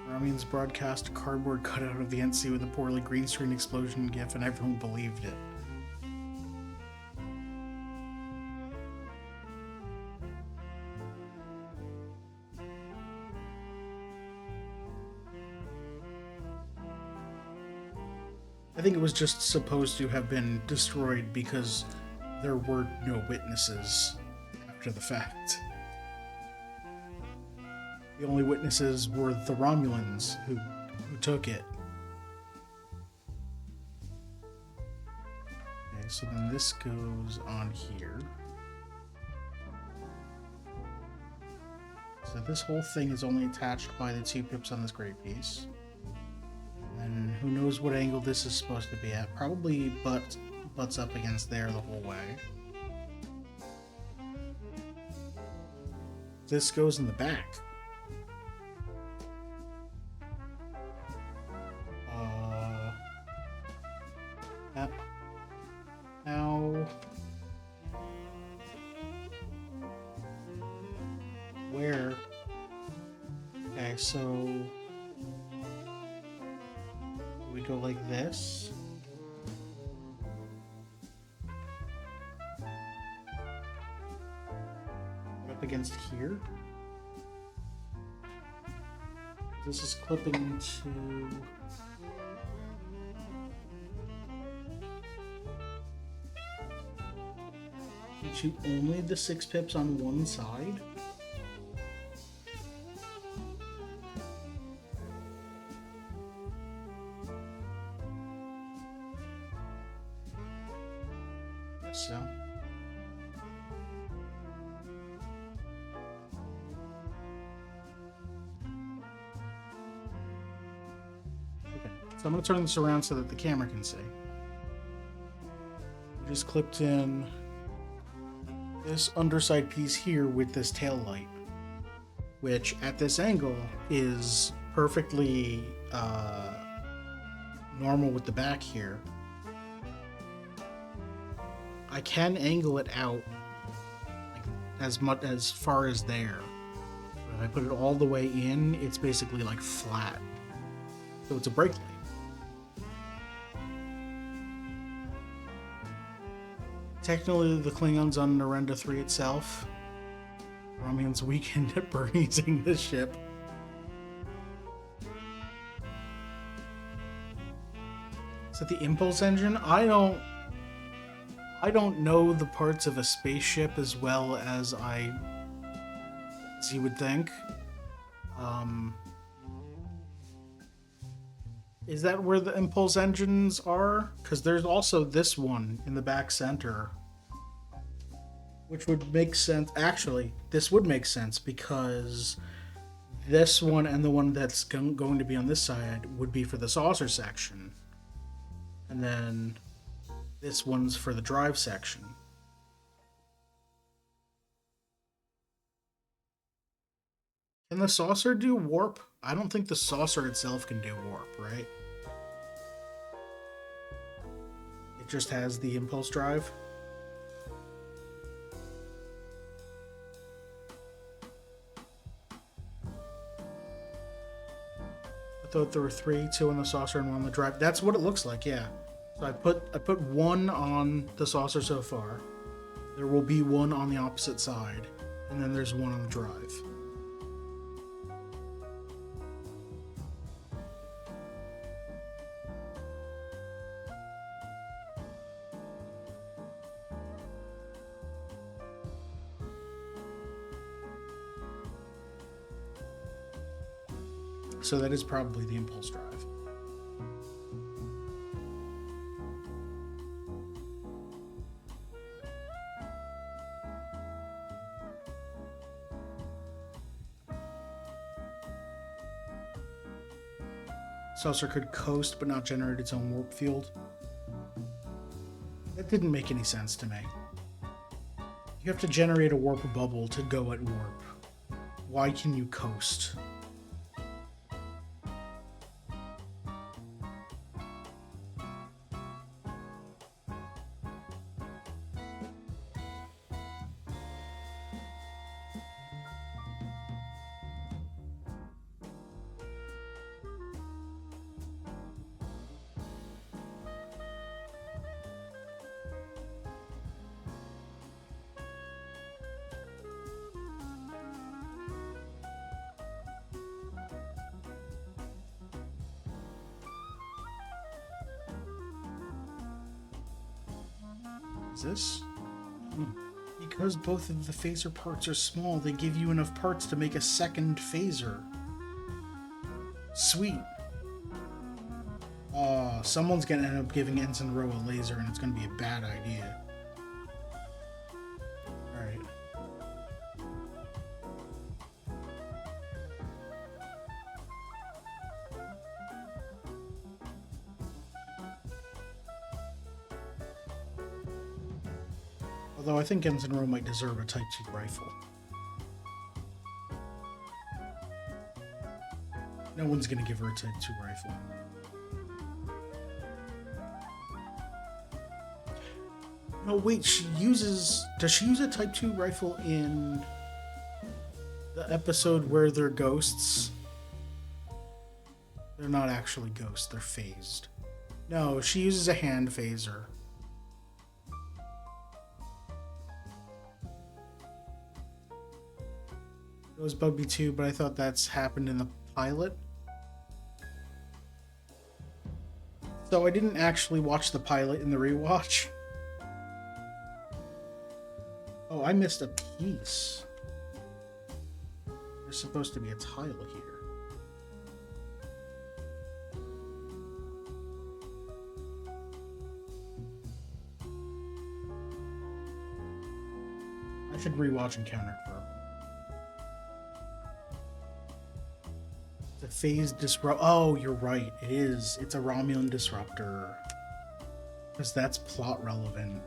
Speaker 1: Romulans broadcast a cardboard cutout of the NC with a poorly green screen explosion gif, and everyone believed it. I think it was just supposed to have been destroyed because there were no witnesses after the fact. The only witnesses were the Romulans who took it. Okay, so then this goes on here. So this whole thing is only attached by the 2 pips on this gray piece. And who knows what angle this is supposed to be at. Probably butts up against there the whole way. This goes in the back. Now, where? Okay, so we go like this. Up against here. This is clipping to shoot only the 6 pips on one side. So. Okay, so I'm going to turn this around so that the camera can see. just clipped in this underside piece here with this tail light, which at this angle is perfectly normal with the back here. I can angle it out like as far as there. But if I put it all the way in, it's basically like flat. So it's a brake light. Technically, the Klingons on Narenda 3 itself. Romulans weakened at burning the ship. Is it the impulse engine? I don't know the parts of a spaceship as well as you would think. Is that where the impulse engines are? Because there's also this one in the back center, which would make sense. Actually, this would make sense because this one and the one that's going to be on this side would be for the saucer section. And then this one's for the drive section. Can the saucer do warp? I don't think the saucer itself can do warp, right? It just has the impulse drive. I thought there were 3, 2 on the saucer and 1 on the drive. That's what it looks like, yeah. So I put 1 on the saucer so far. There will be 1 on the opposite side, and then there's 1 on the drive. So that is probably the impulse drive. Saucer could coast but not generate its own warp field. That didn't make any sense to me. You have to generate a warp bubble to go at warp. Why can you coast? This? Because both of the phaser parts are small, they give you enough parts to make a second phaser. Sweet. Someone's gonna end up giving Ensign Rowe a laser, and it's gonna be a bad idea. Alright. Although I think Ensign Rowe might deserve a Type 2 rifle. No one's gonna give her a Type 2 rifle. No, wait, does she use a Type 2 rifle in the episode where they're ghosts? They're not actually ghosts, they're phased. No, she uses a hand phaser. It was bugged me too, but I thought that's happened in the pilot. So I didn't actually watch the pilot in the rewatch. Oh, I missed a piece. There's supposed to be a tile here. I should rewatch Encounter for the phase disrupt. Oh, you're right. It is. It's a Romulan disruptor. Because that's plot relevant.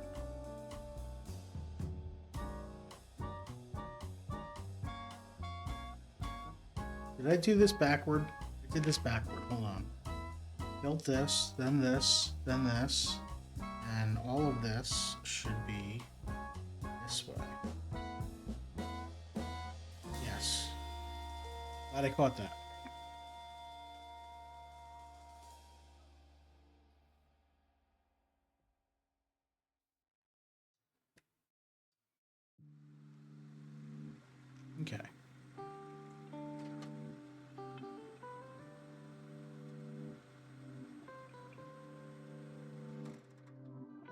Speaker 1: Did I do this backward? I did this backward. Hold on. Built this, then this, then this. And all of this should be this way. Yes. Glad I caught that. Okay.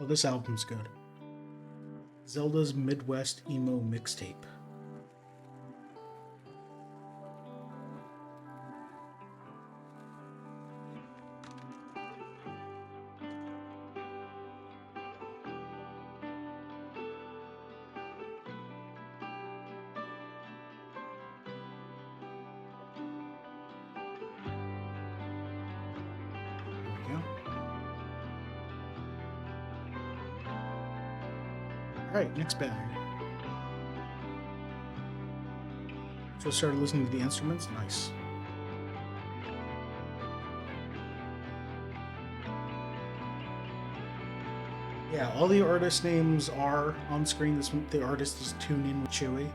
Speaker 1: Oh, this album's good. Zelda's Midwest Emo Mixtape. Alright, next bag. Just started listening to the instruments. Nice. Yeah, all the artist names are on screen. This one, the artist is Tune In with Chewy.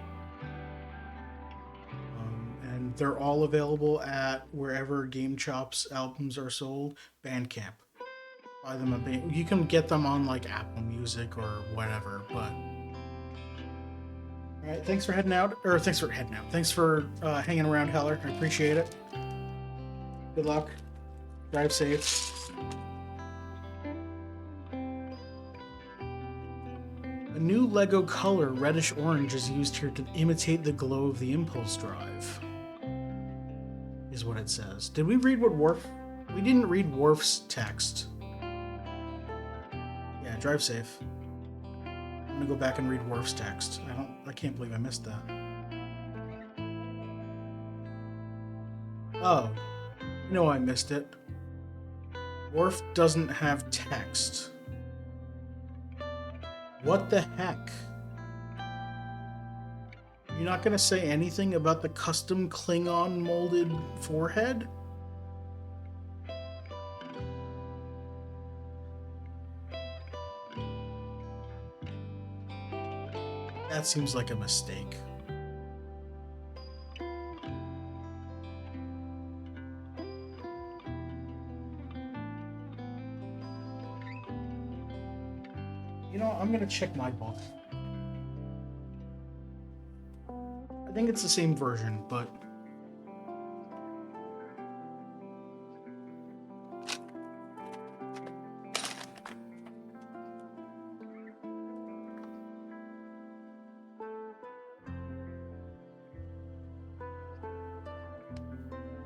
Speaker 1: And they're all available at wherever Game Chop's albums are sold. Bandcamp. Buy them a band. You can get them on like Apple Music or whatever, but all right, thanks for heading out, or thanks for hanging around, Heller. I appreciate it. Good luck. Drive safe. A new Lego color, reddish orange, is used here to imitate the glow of the impulse drive, is what it says. Did we read what Worf? We didn't read Worf's text. Yeah, drive safe. I'm gonna go back and read Worf's text. I can't believe I missed that. Oh, no, I missed it. Worf doesn't have text. What the heck? You're not gonna say anything about the custom Klingon molded forehead? That seems like a mistake. You know, I'm gonna check my book. I think it's the same version, but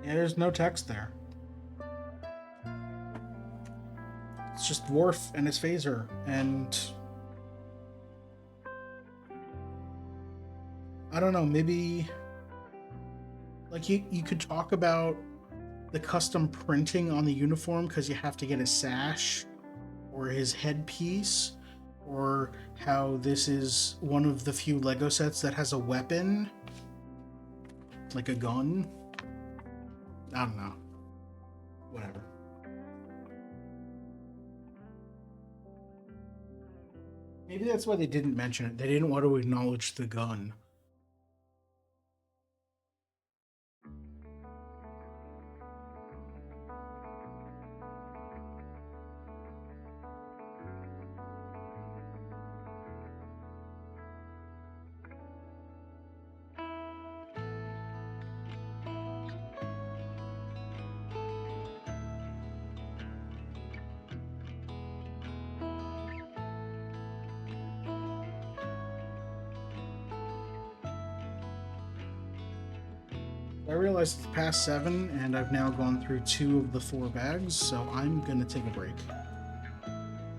Speaker 1: yeah, there's no text there. It's just Worf and his phaser, and I don't know, maybe like you could talk about the custom printing on the uniform because you have to get a sash or his headpiece, or how this is one of the few Lego sets that has a weapon, like a gun. I don't know. Whatever. Maybe that's why they didn't mention it. They didn't want to acknowledge the gun. I realized it's past 7, and I've now gone through 2 of the 4 bags, so I'm gonna take a break.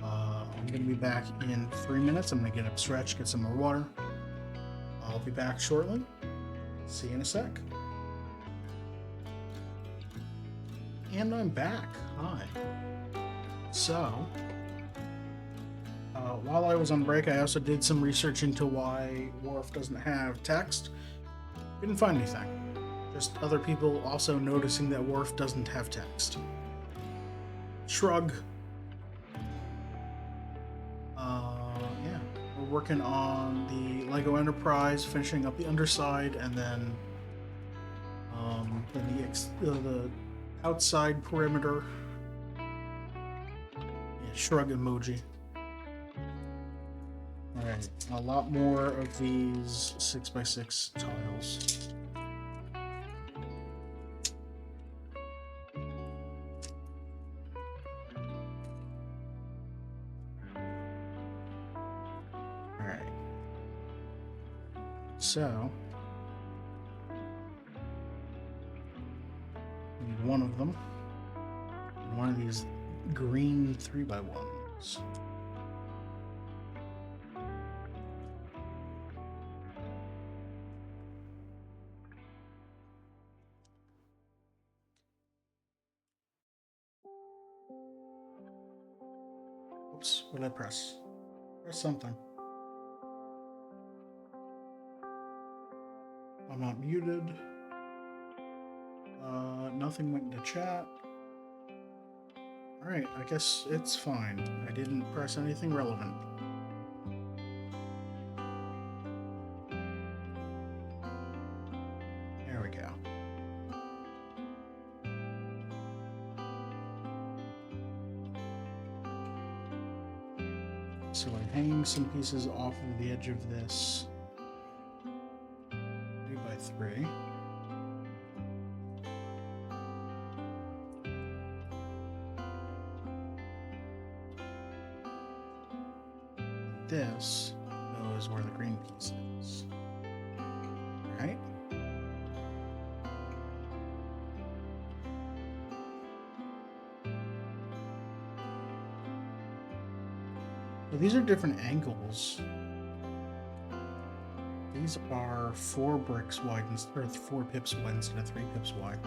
Speaker 1: I'm gonna be back in 3 minutes. I'm gonna get up, stretch, get some more water. I'll be back shortly. See you in a sec. And I'm back. Hi. So, while I was on break, I also did some research into why Worf doesn't have text. Didn't find anything. Just other people also noticing that Worf doesn't have text. Shrug. Yeah, we're working on the Lego Enterprise, finishing up the underside, and then the outside perimeter. Yeah, shrug emoji. Alright, a lot more of these 6x6 tiles. Alright. So, we need one of them. And one of these green 3x1s. Oops, what did I press? Press something. I'm not muted. Nothing went into chat. Alright, I guess it's fine. I didn't press anything relevant. There we go. So I'm hanging some pieces off of the edge of this 3x3. This goes where the green piece is. Right? Well, these are different angles. These are 4 bricks wide, or 4 pips wide instead of 3 pips wide.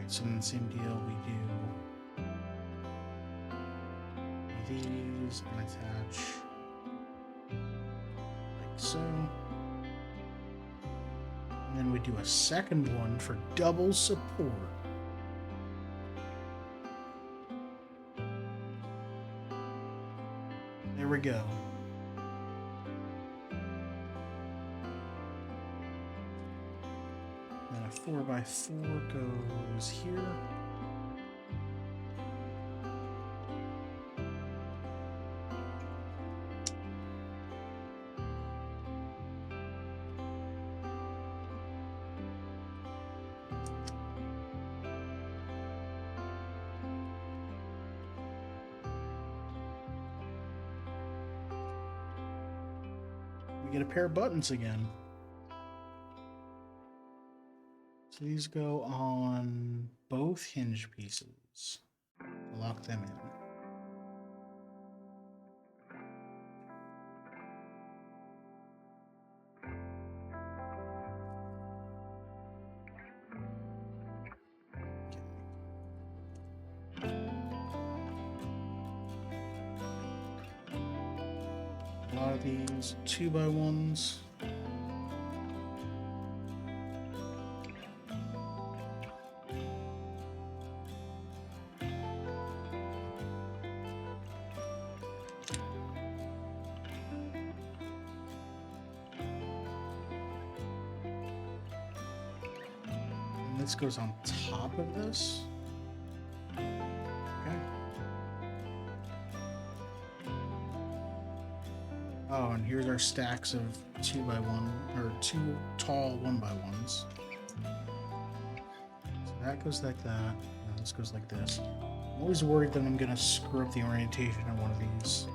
Speaker 1: So then the same deal, we do these and attach like so. And then we do a second one for double support. There we go. Then a 4x4 goes here. We get a pair of buttons again. So these go on both hinge pieces. Lock them in. A lot of these 2x1s. This goes on top of this. Okay. Oh, and here's our stacks of 2x1 or 2 tall 1x1s. So that goes like that, and this goes like this. I'm always worried that I'm gonna screw up the orientation of one of these.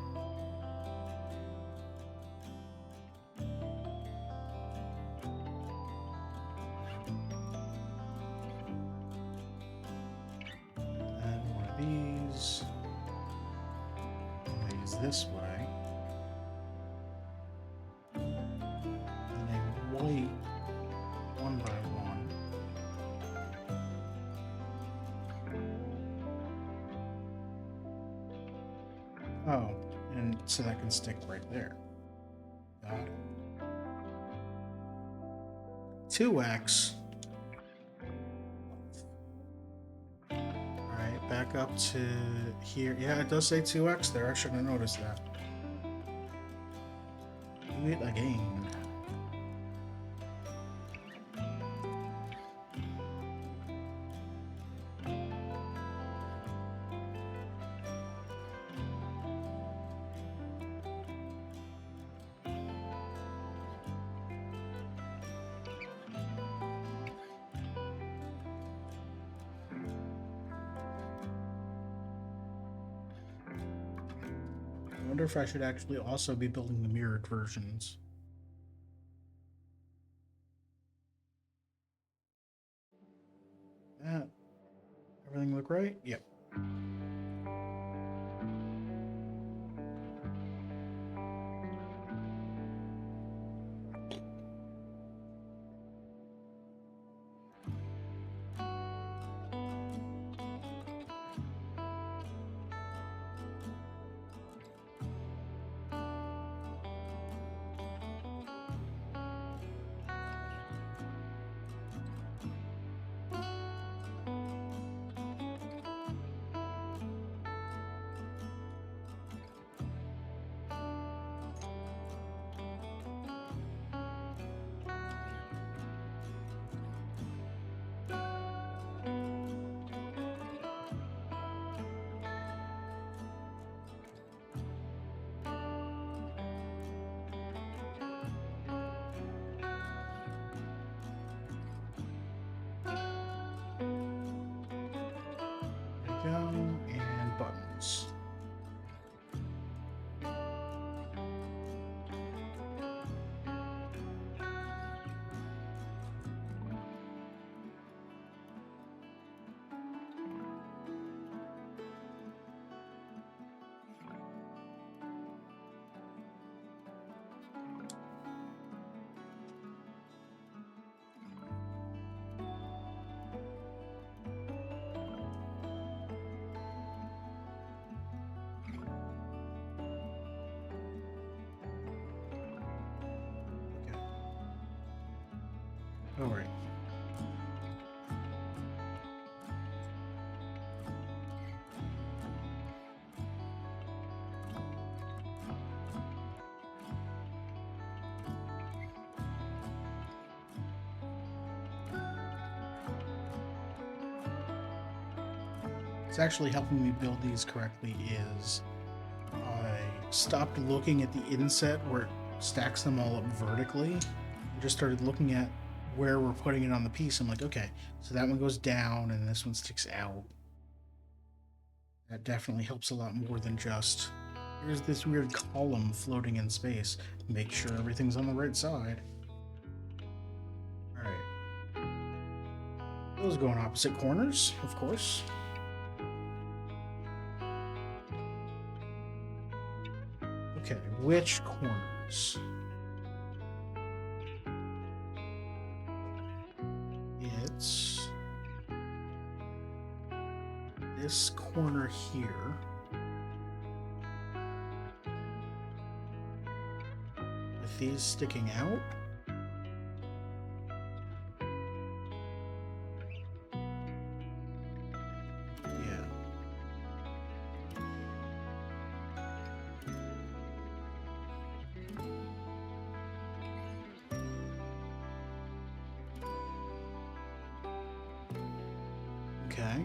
Speaker 1: This way, and a white 1x1, Oh, and so that can stick right there. Got it. 2x. Alright, back up to here. Yeah, it does say 2x there. I should have noticed that. Do it again. I wonder if I should actually also be building the mirrored versions. That everything look right? Yep. There we go. And buttons. Okay. All right. It's actually helping me build these correctly is I stopped looking at the inset where it stacks them all up vertically and just started looking at where we're putting it on the piece. I'm like, okay, so that one goes down and this one sticks out. That definitely helps a lot more than just here's this weird column floating in space. Make sure everything's on the right side. Alright. Those go in opposite corners, of course. Okay, which corners? It's this corner here. With these sticking out. Yeah. Okay.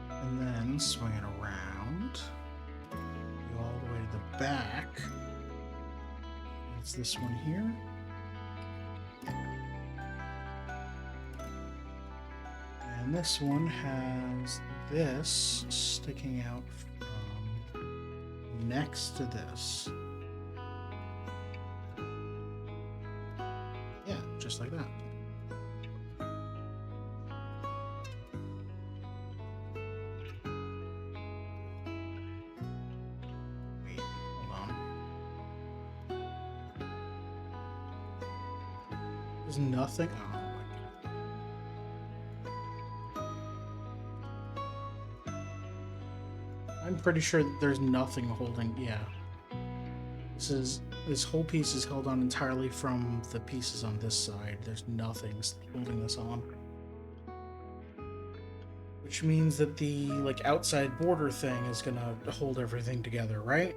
Speaker 1: And then swing it around. Go all the way to the back. It's this one here. And this one has this sticking out from next to this. Yeah, just like that. Wait, hold on. There's nothing. Oh my god. I'm pretty sure that there's nothing holding. Yeah, this whole piece is held on entirely from the pieces on this side. There's nothing holding this on, which means that the like outside border thing is gonna hold everything together, right?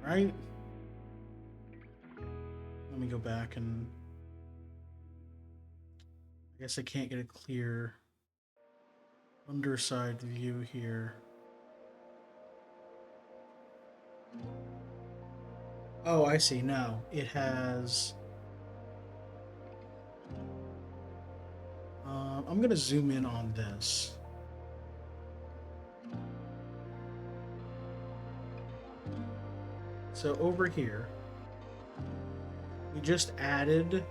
Speaker 1: Right? Let me go back and I guess I can't get a clear underside view here. Oh, I see. No, it has. I'm gonna zoom in on this. So over here, we just added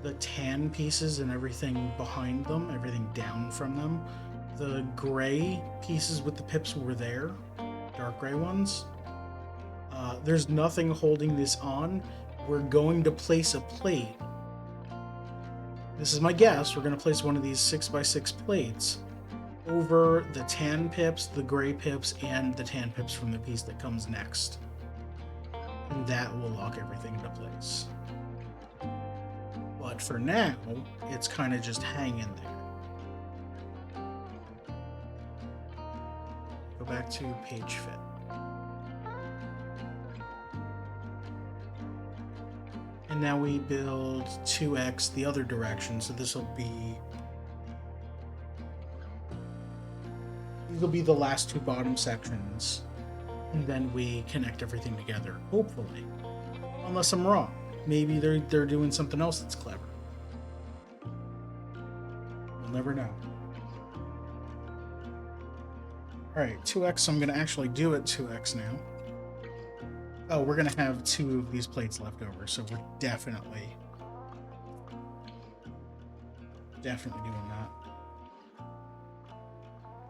Speaker 1: the tan pieces and everything behind them, everything down from them. The gray pieces with the pips were there, dark gray ones. There's nothing holding this on. We're going to place a plate. This is my guess. We're going to place one of these 6x6 plates over the tan pips, the gray pips, and the tan pips from the piece that comes next. And that will lock everything into place. But for now, it's kind of just hanging there. Go back to page fit. And now we build 2x the other direction, so these will be the last two bottom sections, and then we connect everything together, hopefully. Unless I'm wrong. Maybe they're doing something else that's clever. We'll never know. Alright, 2x, I'm going to actually do it 2x now. Oh, we're going to have two of these plates left over, so we're definitely doing that.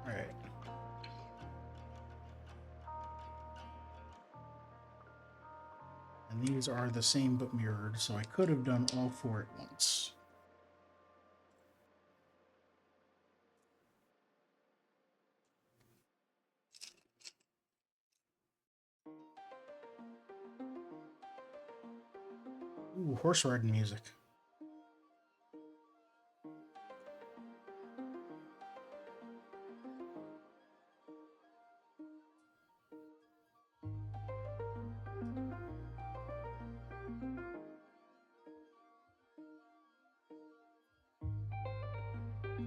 Speaker 1: Alright. And these are the same but mirrored, so I could have done all four at once. Ooh, horse riding music.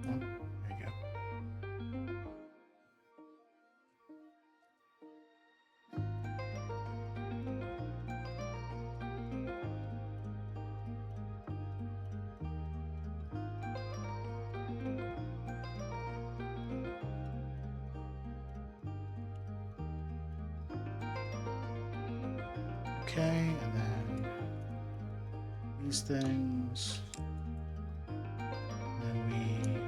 Speaker 1: Oh, there you go. Okay, and then these things. And then we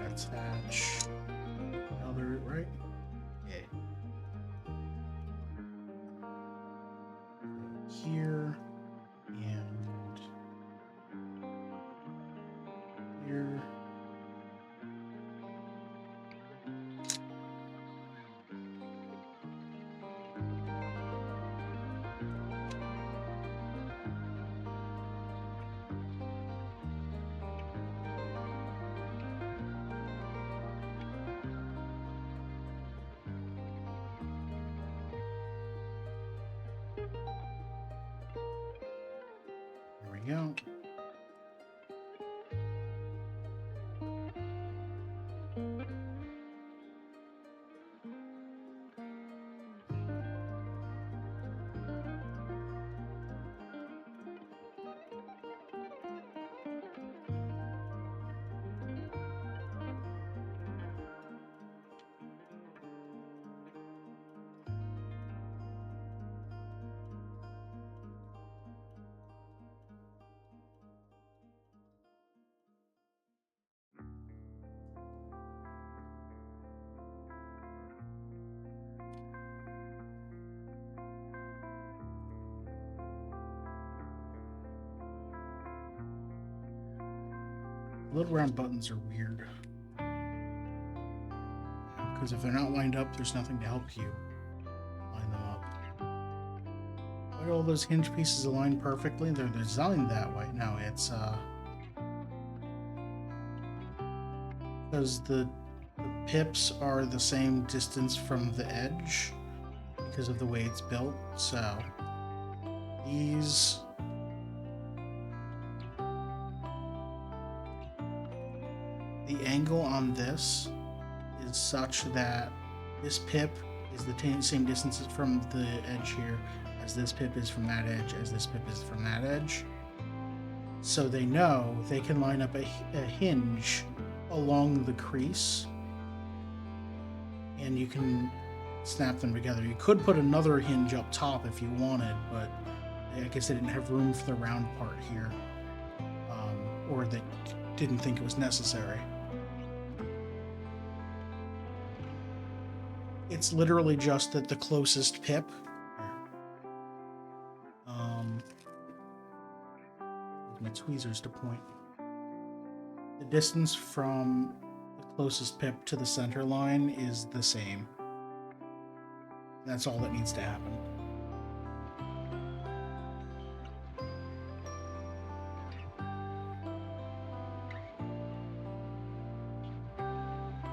Speaker 1: attach another, right? Yeah. Here and here. There we go. Little round buttons are weird. because if they're not lined up, there's nothing to help you line them up. Why do all those hinge pieces align perfectly? They're designed that way. No, it's because the pips are the same distance from the edge because of the way it's built. So these the angle on this is such that this pip is the same distance from the edge here as this pip is from that edge, as this pip is from that edge. So they know they can line up a hinge along the crease and you can snap them together. You could put another hinge up top if you wanted, but I guess they didn't have room for the round part here, or they didn't think it was necessary. It's literally just that the closest pip my tweezers to point. The distance from the closest pip to the center line is the same. That's all that needs to happen.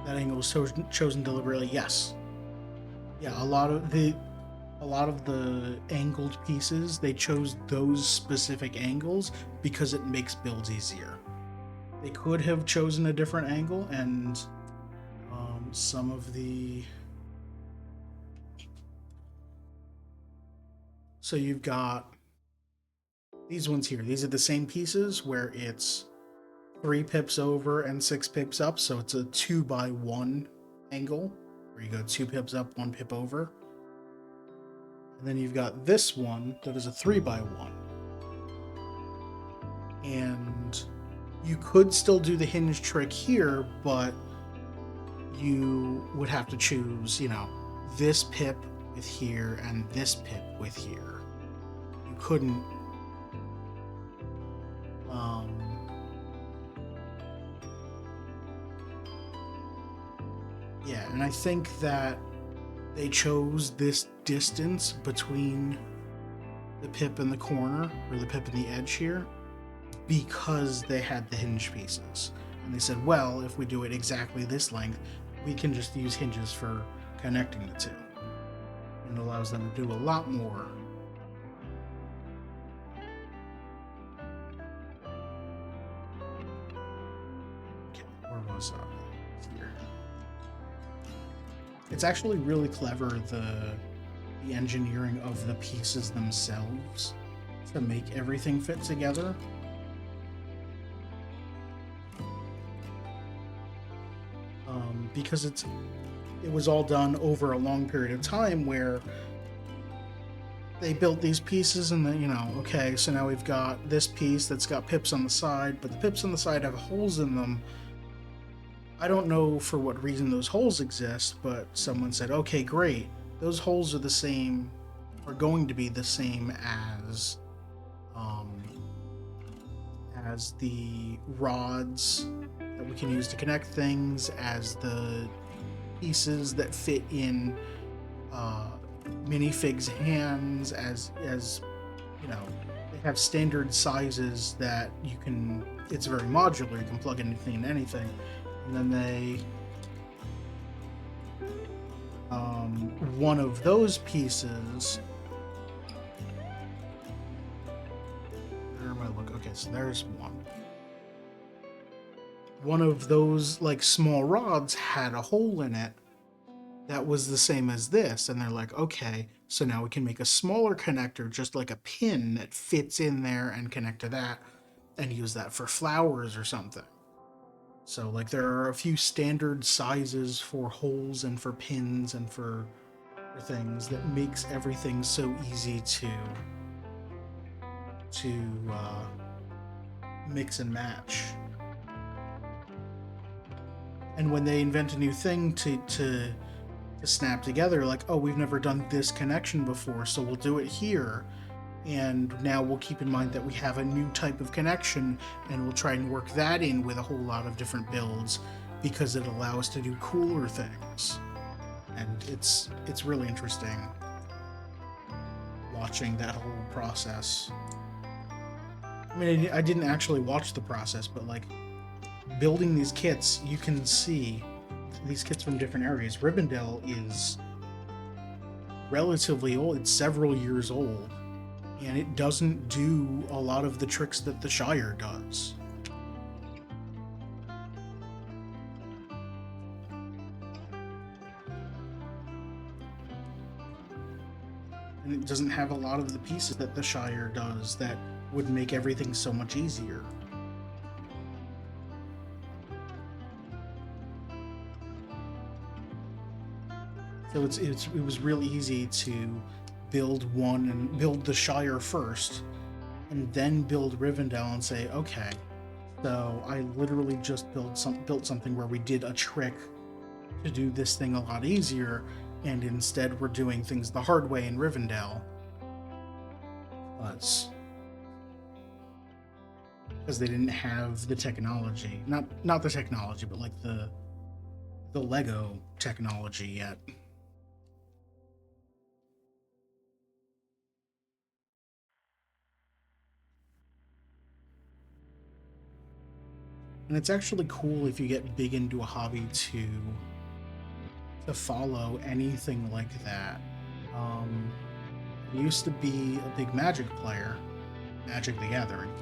Speaker 1: That angle was chosen deliberately. Yes. Yeah, a lot of the angled pieces, they chose those specific angles because it makes builds easier. They could have chosen a different angle, and some of the... So you've got these ones here. These are the same pieces where it's 3 pips over and 6 pips up, so it's a 2x1 angle, where you go 2 pips up, 1 pip over. And then you've got this one that is a 3x1. And you could still do the hinge trick here, but you would have to choose, you know, this pip with here and this pip with here. You couldn't yeah, and I think that they chose this distance between the pip and the corner, or the pip and the edge here, because they had the hinge pieces. And they said, well, if we do it exactly this length, we can just use hinges for connecting the two. And it allows them to do a lot more. Okay, where was I? Here. It's actually really clever, the engineering of the pieces themselves to make everything fit together. Because it was all done over a long period of time where they built these pieces and then, you know, okay, so now we've got this piece that's got pips on the side, but the pips on the side have holes in them. I don't know for what reason those holes exist, but someone said, okay, great. Those holes are the same, are going to be the same as the rods that we can use to connect things, as the pieces that fit in minifig's hands, as you know, they have standard sizes that you can, it's very modular, you can plug anything into anything. And then they one of those pieces, where am I looking? Okay, so there's one of those like small rods had a hole in it that was the same as this, and they're like, okay, so now we can make a smaller connector, just like a pin that fits in there, and connect to that and use that for flowers or something. So like there are a few standard sizes for holes and for pins and for things that makes everything so easy to mix and match. And when they invent a new thing to snap together, like, oh, we've never done this connection before, so we'll do it here. And now we'll keep in mind that we have a new type of connection, and we'll try and work that in with a whole lot of different builds because it allows us to do cooler things. and it's really interesting watching that whole process. I mean, I didn't actually watch the process, but like building these kits, you can see these kits from different areas. Rivendell is relatively old, it's several years old, and it doesn't do a lot of the tricks that the Shire does. And it doesn't have a lot of the pieces that the Shire does that would make everything so much easier. So it was really easy to build one and build the Shire first, and then build Rivendell and say, okay, so I literally just built something where we did a trick to do this thing a lot easier, and instead we're doing things the hard way in Rivendell. Because they didn't have the technology, not the technology, but like the Lego technology yet. And it's actually cool if you get big into a hobby to follow anything like that. I used to be a big Magic player, Magic the Gathering.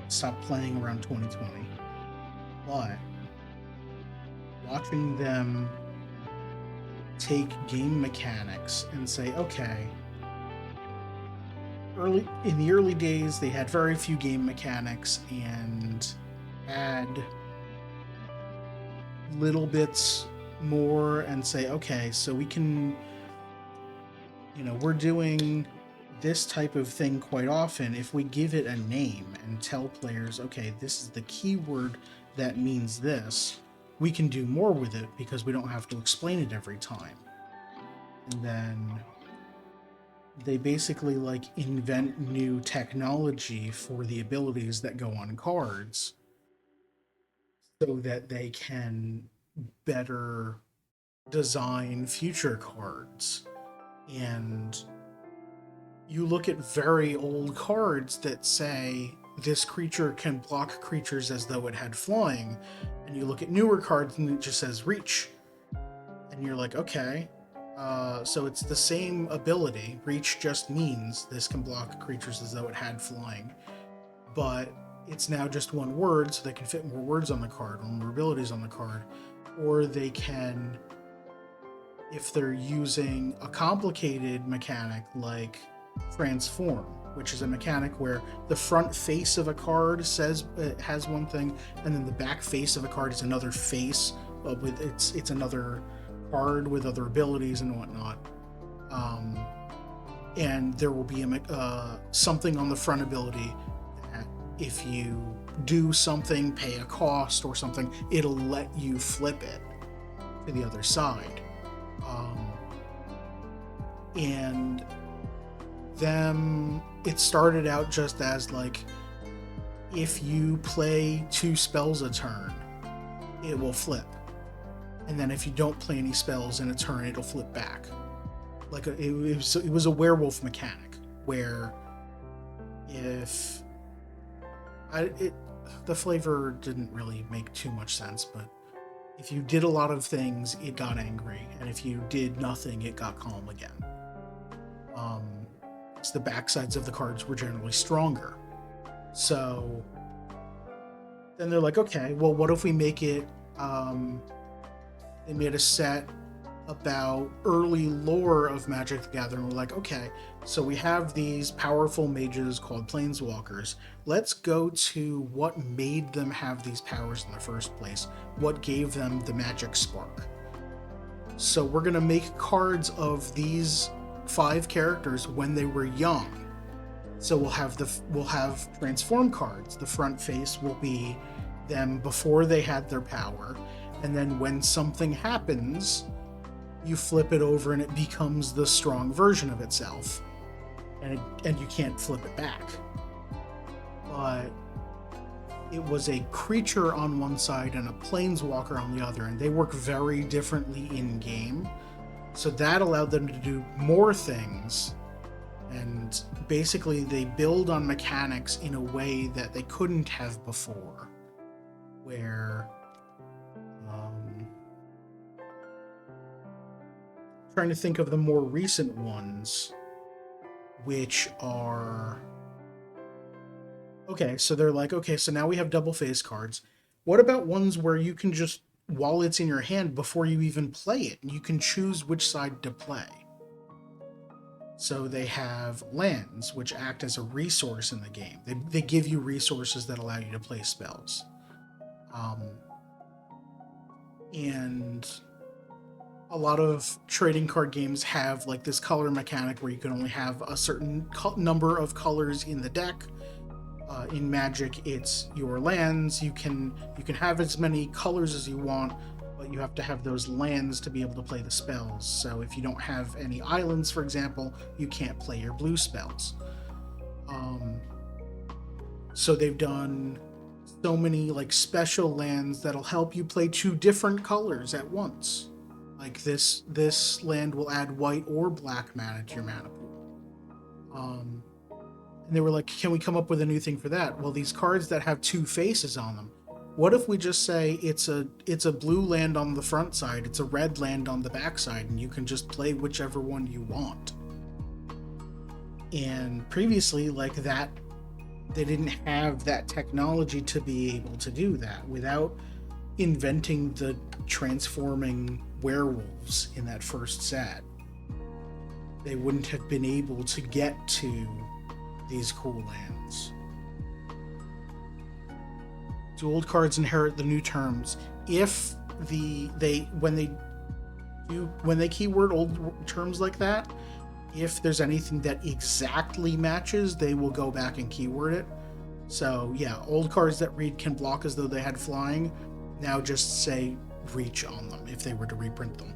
Speaker 1: Stopped playing around 2020, but watching them take game mechanics and say, okay, in the early days they had very few game mechanics and add little bits more and say, okay, so we can, we're doing this type of thing quite often. If we give it a name and tell players, okay, this is the keyword that means this, we can do more with it because we don't have to explain it every time. And then they basically like invent new technology for the abilities that go on cards so that they can better design future cards. And you look at very old cards that say this creature can block creatures as though it had flying, and you look at newer cards and it just says reach, and you're like, okay, so it's the same ability. Reach just means this can block creatures as though it had flying, but it's now just one word, so they can fit more words on the card or more abilities on the card. Or they can, if they're using a complicated mechanic like transform, which is a mechanic where the front face of a card says it has one thing, and then the back face of a card is another face, with it's another card with other abilities and whatnot. And there will be something on the front ability that if you do something, pay a cost or something, it'll let you flip it to the other side. And it started out just as like, if you play 2 spells a turn, it will flip, and then if you don't play any spells in a turn, it'll flip back. Like it was a werewolf mechanic where the flavor didn't really make too much sense, but if you did a lot of things, it got angry, and if you did nothing, it got calm again. The backsides of the cards were generally stronger. So then they're like, okay, well, what if we make it, they made a set about early lore of Magic the Gathering. We're like, okay, so we have these powerful mages called Planeswalkers. Let's go to what made them have these powers in the first place. What gave them the magic spark? So we're going to make cards of these 5 characters when they were young. So we'll have transform cards. The front face will be them before they had their power, and then when something happens, you flip it over and it becomes the strong version of itself, and you can't flip it back. But it was a creature on one side and a planeswalker on the other, and they work very differently in game. So that allowed them to do more things, and basically they build on mechanics in a way that they couldn't have before, where trying to think of the more recent ones, which are okay, so they're like, okay, so now we have double face cards. What about ones where you can just, while it's in your hand, before you even play it, you can choose which side to play? So they have lands, which act as a resource in the game. They give you resources that allow you to play spells. And a lot of trading card games have like this color mechanic where you can only have a certain number of colors in the deck. In Magic, it's your lands. You can have as many colors as you want, but you have to have those lands to be able to play the spells. So if you don't have any islands, for example, you can't play your blue spells. So they've done so many like special lands that'll help you play two different colors at once. Like this land will add white or black mana to your mana pool. And they were like, can we come up with a new thing for that? Well, these cards that have two faces on them, what if we just say it's a blue land on the front side, it's a red land on the back side, and you can just play whichever one you want? And previously, like that, they didn't have that technology to be able to do that without inventing the transforming werewolves in that first set. They wouldn't have been able to get to these cool lands. Do old cards inherit the new terms? If when they keyword old terms like that, if there's anything that exactly matches, they will go back and keyword it. So yeah, old cards that read can block as though they had flying, now just say reach on them if they were to reprint them.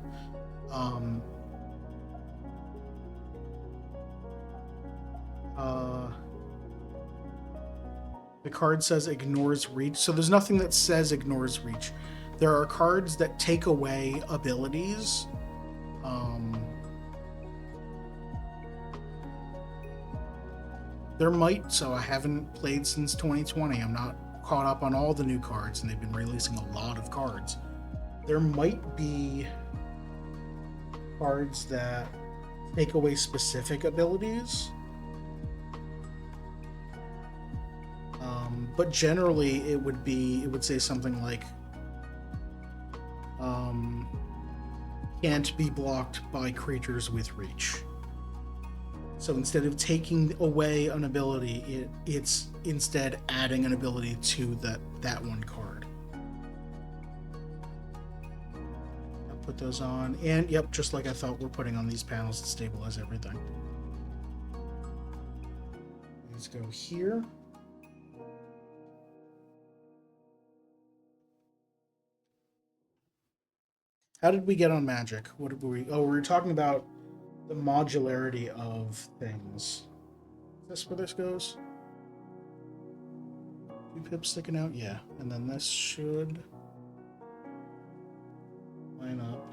Speaker 1: The card says ignores reach, so there's nothing that says ignores reach. There are cards that take away abilities. There might, so I haven't played since 2020. I'm not caught up on all the new cards, and they've been releasing a lot of cards. There might be cards that take away specific abilities. But generally it would say something like can't be blocked by creatures with reach. So instead of taking away an ability, it's instead adding an ability to that one card. I'll put those on, and yep, just like I thought, we're putting on these panels to stabilize everything. Let's go here. How did we get on Magic? What were we? Oh, we were talking about the modularity of things. Is this where this goes? 2 pips sticking out? Yeah. And then this should line up.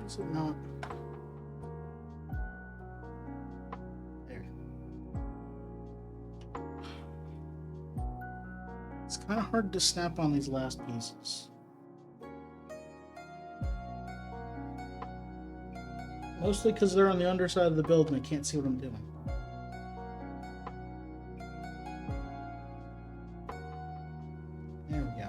Speaker 1: Is it not? There. It's kind of hard to snap on these last pieces. Mostly because they're on the underside of the build and I can't see what I'm doing. There we go.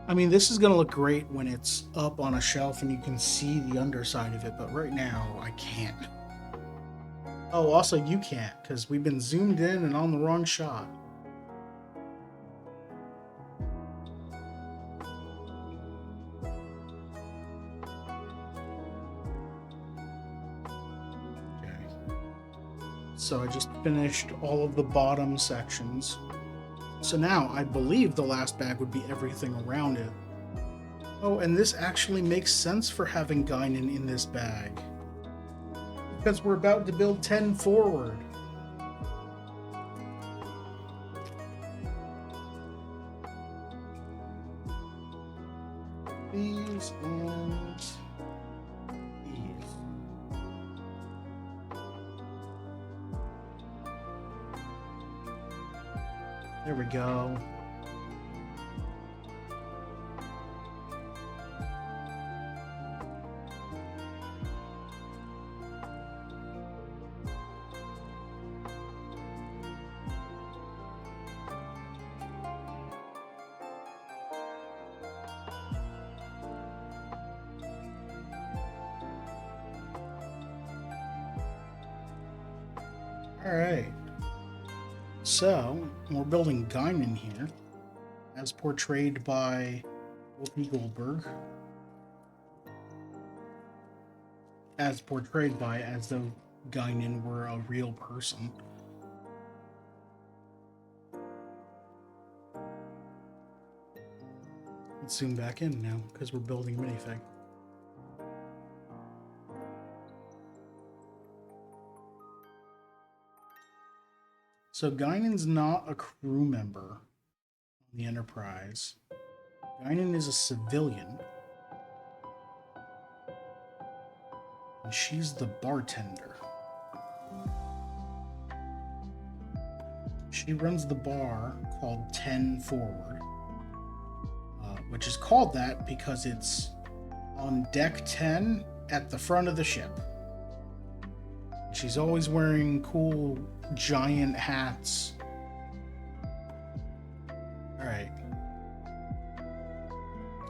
Speaker 1: I mean, this is going to look great when it's up on a shelf and you can see the underside of it, but right now, I can't. Oh, also, you can't, because we've been zoomed in and on the wrong shot. Okay. So I just finished all of the bottom sections. So now I believe the last bag would be everything around it. Oh, and this actually makes sense for having Guinan in this bag. Because we're about to build 10 forward. These and these. There we go. Alright. So, we're building Guinan here, as portrayed by Whoopi Goldberg. As portrayed by, as though Guinan were a real person. Let's zoom back in now, because we're building a minifig. So Guinan's not a crew member on the Enterprise. Guinan is a civilian. And she's the bartender. She runs the bar called 10 Forward, which is called that because it's on deck 10 at the front of the ship. She's always wearing cool giant hats. Alright.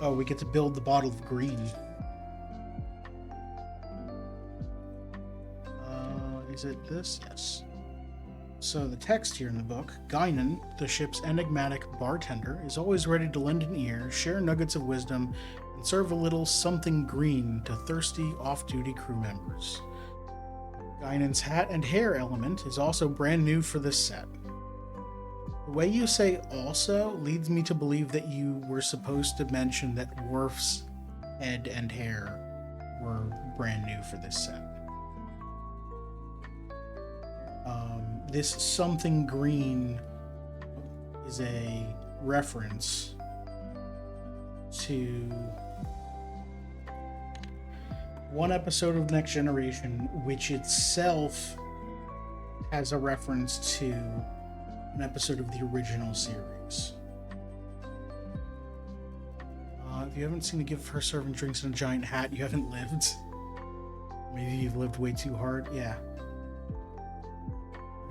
Speaker 1: Oh, we get to build the bottle of green. Is it this? Yes. So the text here in the book, Guinan, the ship's enigmatic bartender, is always ready to lend an ear, share nuggets of wisdom, and serve a little something green to thirsty off-duty crew members. Guinan's hat and hair element is also brand new for this set. The way you say also leads me to believe that you were supposed to mention that Worf's head and hair were brand new for this set. This something green is a reference to one episode of Next Generation, which itself has a reference to an episode of the original series. If you haven't seen a gift for serving drinks in a giant hat, you haven't lived. Maybe you've lived way too hard. Yeah.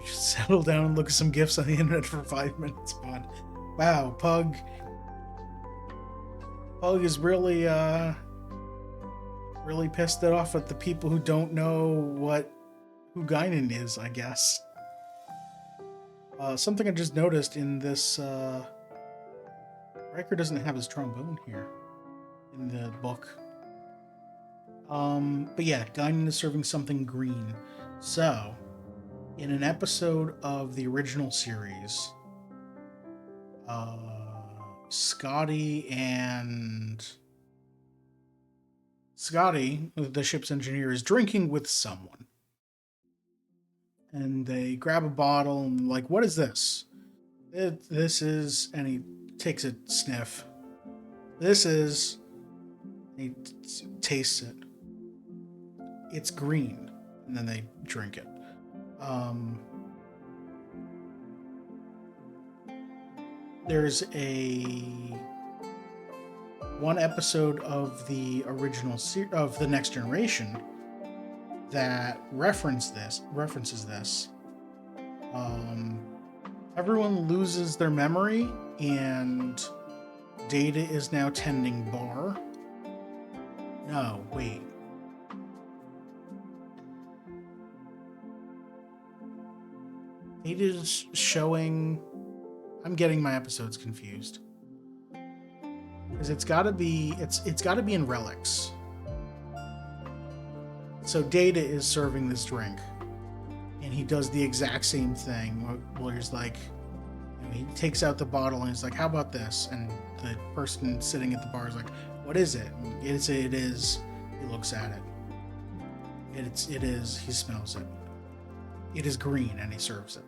Speaker 1: You should settle down and look at some gifts on the internet for 5 minutes, bud. Wow, Pug. Pug is really, really pissed it off at the people who don't know who Guinan is, I guess. Something I just noticed in this, Riker doesn't have his trombone here in the book. But yeah, Guinan is serving something green. So, in an episode of the original series, Scotty, the ship's engineer, is drinking with someone. And they grab a bottle and like, what is this? This is, and he takes a sniff. This is, he tastes it. It's green. And then they drink it. There's one episode of the original of the Next Generation that references this. Everyone loses their memory, and Data is now tending bar. No, wait. Data's showing. I'm getting my episodes confused. Because it's gotta be in Relics. So Data is serving this drink in he does the exact same thing where he's like, he takes out the bottle and he's like, how about this? And the person sitting at the bar is like, what is it? And it is. He looks at it. It is. He smells it. It is green, and he serves it.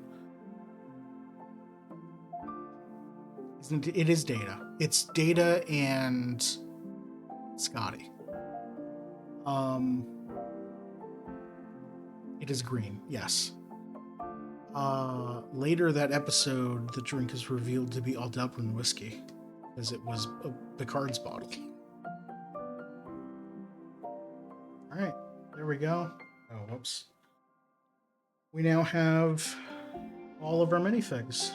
Speaker 1: It is Data. It's Data and Scotty. It is green. Yes. Later that episode, the drink is revealed to be all Dublin whiskey, because it was a Picard's bottle. All right, there we go. Oh, whoops. We now have all of our minifigs.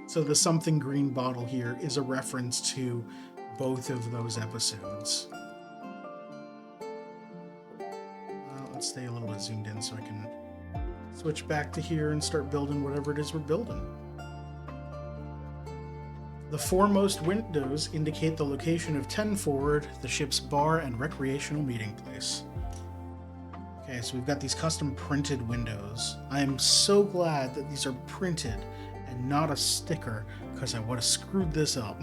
Speaker 1: So the something green bottle here is a reference to both of those episodes. Let's stay a little bit zoomed in so I can switch back to here and start building whatever it is we're building. The foremost windows indicate the location of 10 Forward, the ship's bar and recreational meeting place. Okay, so we've got these custom printed windows. I am so glad that these are printed and not a sticker, because I would have screwed this up.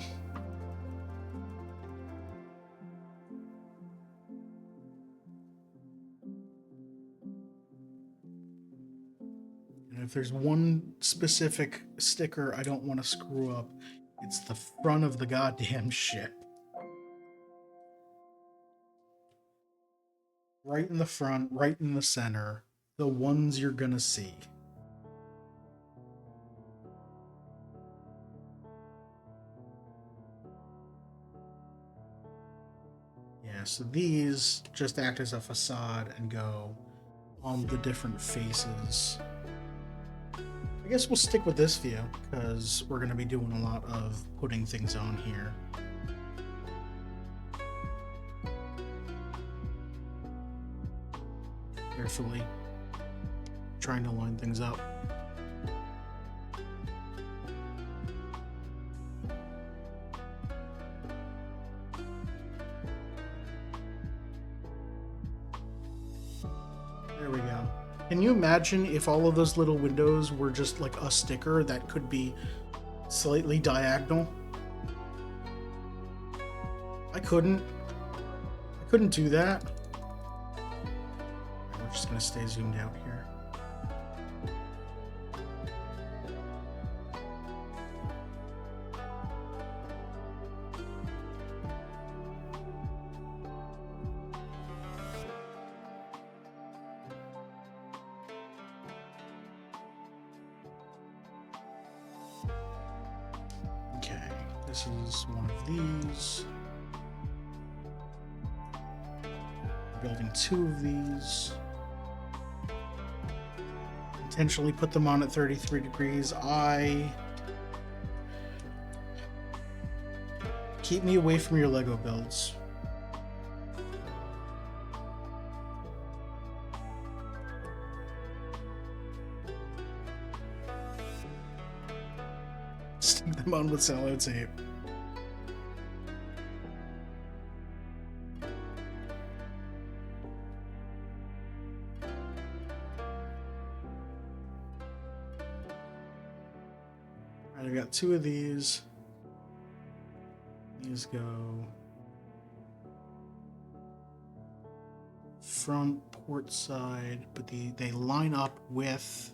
Speaker 1: And if there's one specific sticker I don't want to screw up, it's the front of the goddamn ship. Right in the front, right in the center, the ones you're gonna see. Yeah, so these just act as a facade and go on the different faces. I guess we'll stick with this view, because we're going to be doing a lot of putting things on here. Carefully trying to line things up. There we go. Can you imagine if all of those little windows were just like a sticker that could be slightly diagonal? I couldn't do that. We're just gonna stay zoomed out here. This is one of these. We're building 2 of these. Intentionally put them on at 33 degrees. Keep me away from your Lego builds. Stick them on with sellotape. Alright, I've got 2 of these. These go front port side, but they line up with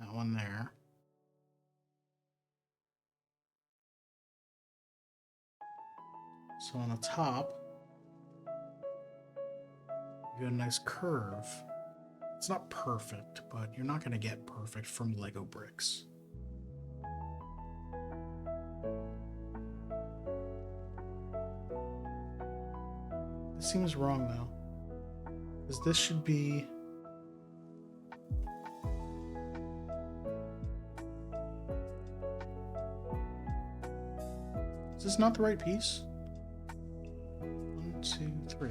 Speaker 1: that one there. So on the top, you got a nice curve. It's not perfect, but you're not going to get perfect from Lego bricks. This seems wrong though, because this should be... Is this not the right piece? 1, 2, 3.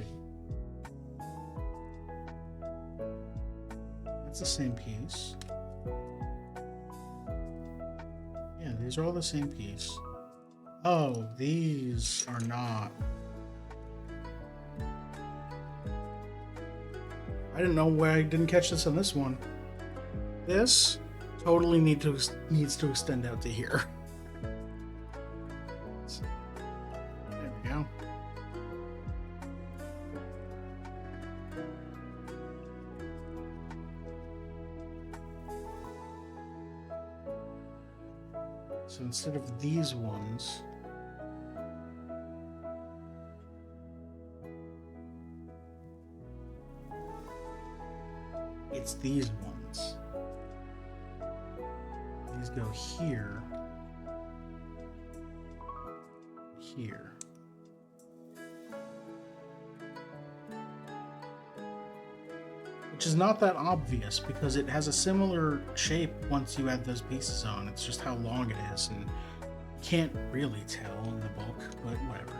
Speaker 1: That's the same piece. Yeah, these are all the same piece. Oh, these are not. I didn't know why I didn't catch this on this one. This totally needs to extend out to here. There we go. So instead of these ones, it's these ones. These go here, here. Which is not that obvious because it has a similar shape once you add those pieces on. It's just how long it is, and can't really tell in the book, but whatever.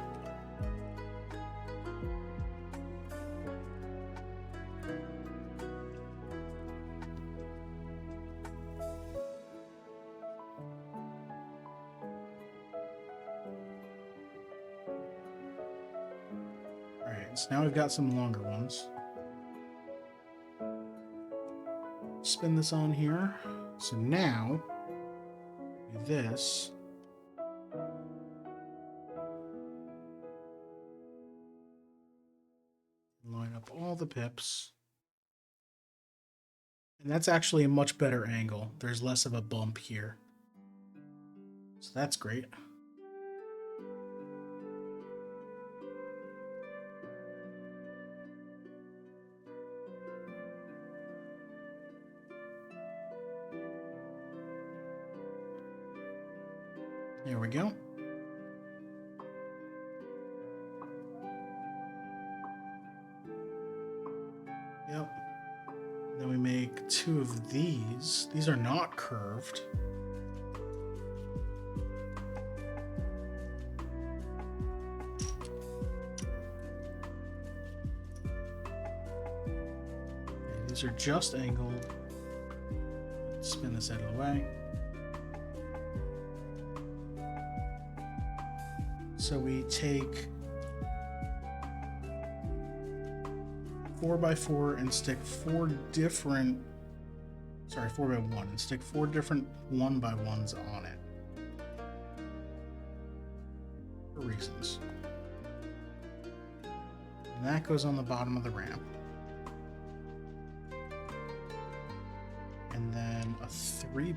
Speaker 1: Alright, so now we've got some longer ones. Spin this on here. So now, do this. Line up all the pips. And that's actually a much better angle. There's less of a bump here. So that's great. There we go. Yep. Then we make two of these. These are not curved. These are just angled. Spin this out of the way. So we take 4x4 and stick 4 different, 4x1 and stick 4 different 1x1s on it. For reasons. And that goes on the bottom of the ramp. And then a 3x1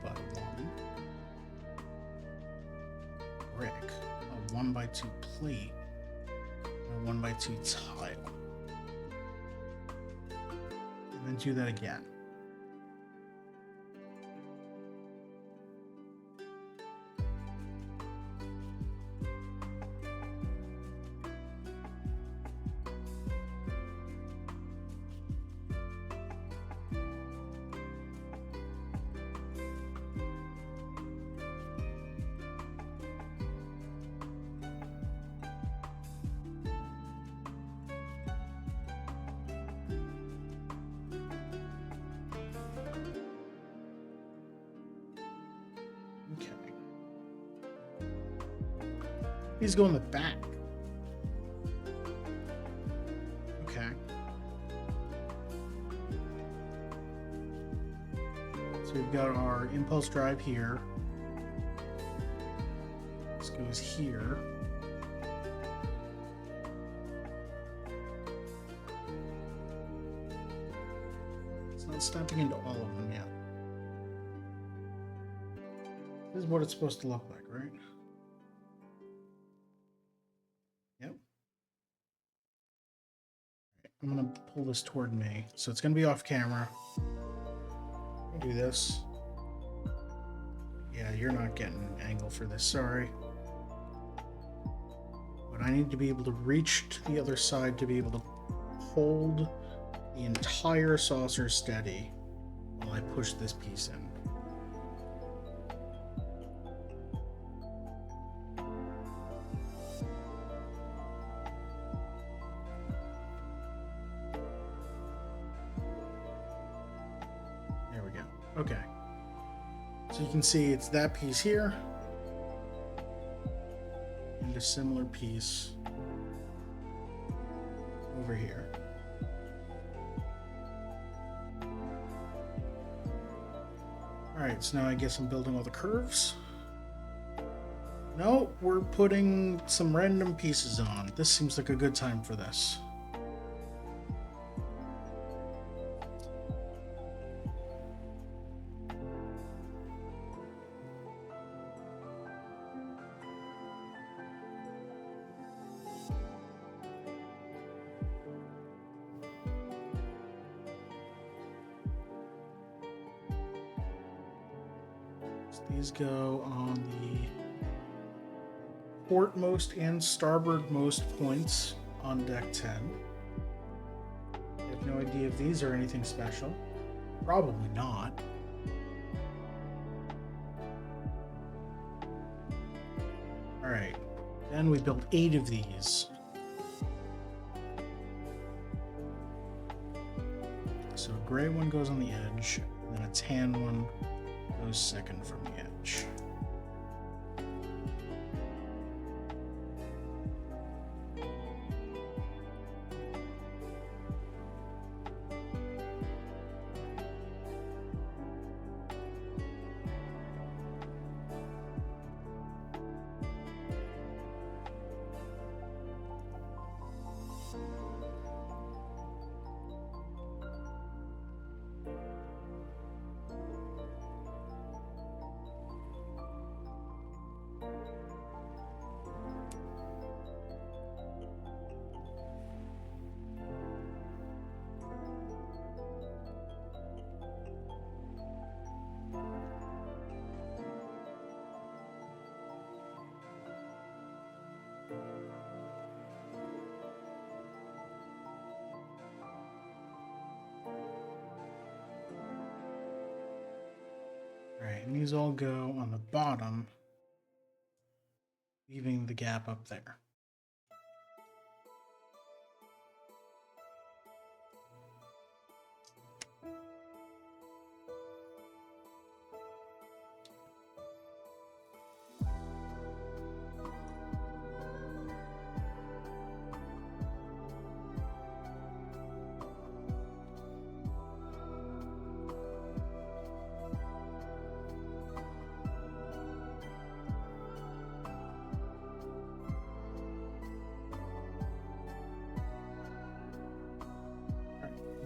Speaker 1: brick, a 1x2 plate, and a 1x2 tile. And then do that again. These go in the back. Okay. So we've got our impulse drive here. This goes here. It's not stepping into all of them yet. This is what it's supposed to look like, right? Yep. I'm gonna pull this toward me. So it's gonna be off camera. I'll do this. Yeah, you're not getting an angle for this, sorry. But I need to be able to reach to the other side to be able to hold the entire saucer steady while I push this piece in. There we go. Okay. So you can see it's that piece here. a similar piece over here. Alright, so now I guess I'm building all the curves. No, we're putting some random pieces on. This seems like a good time for this. So these go on the portmost and starboardmost points on deck 10. I have no idea if these are anything special. Probably not. Alright, then we built 8 of these. So a gray one goes on the edge, and then a tan one goes second from the edge. Alright, and these all go on the bottom, leaving the gap up there.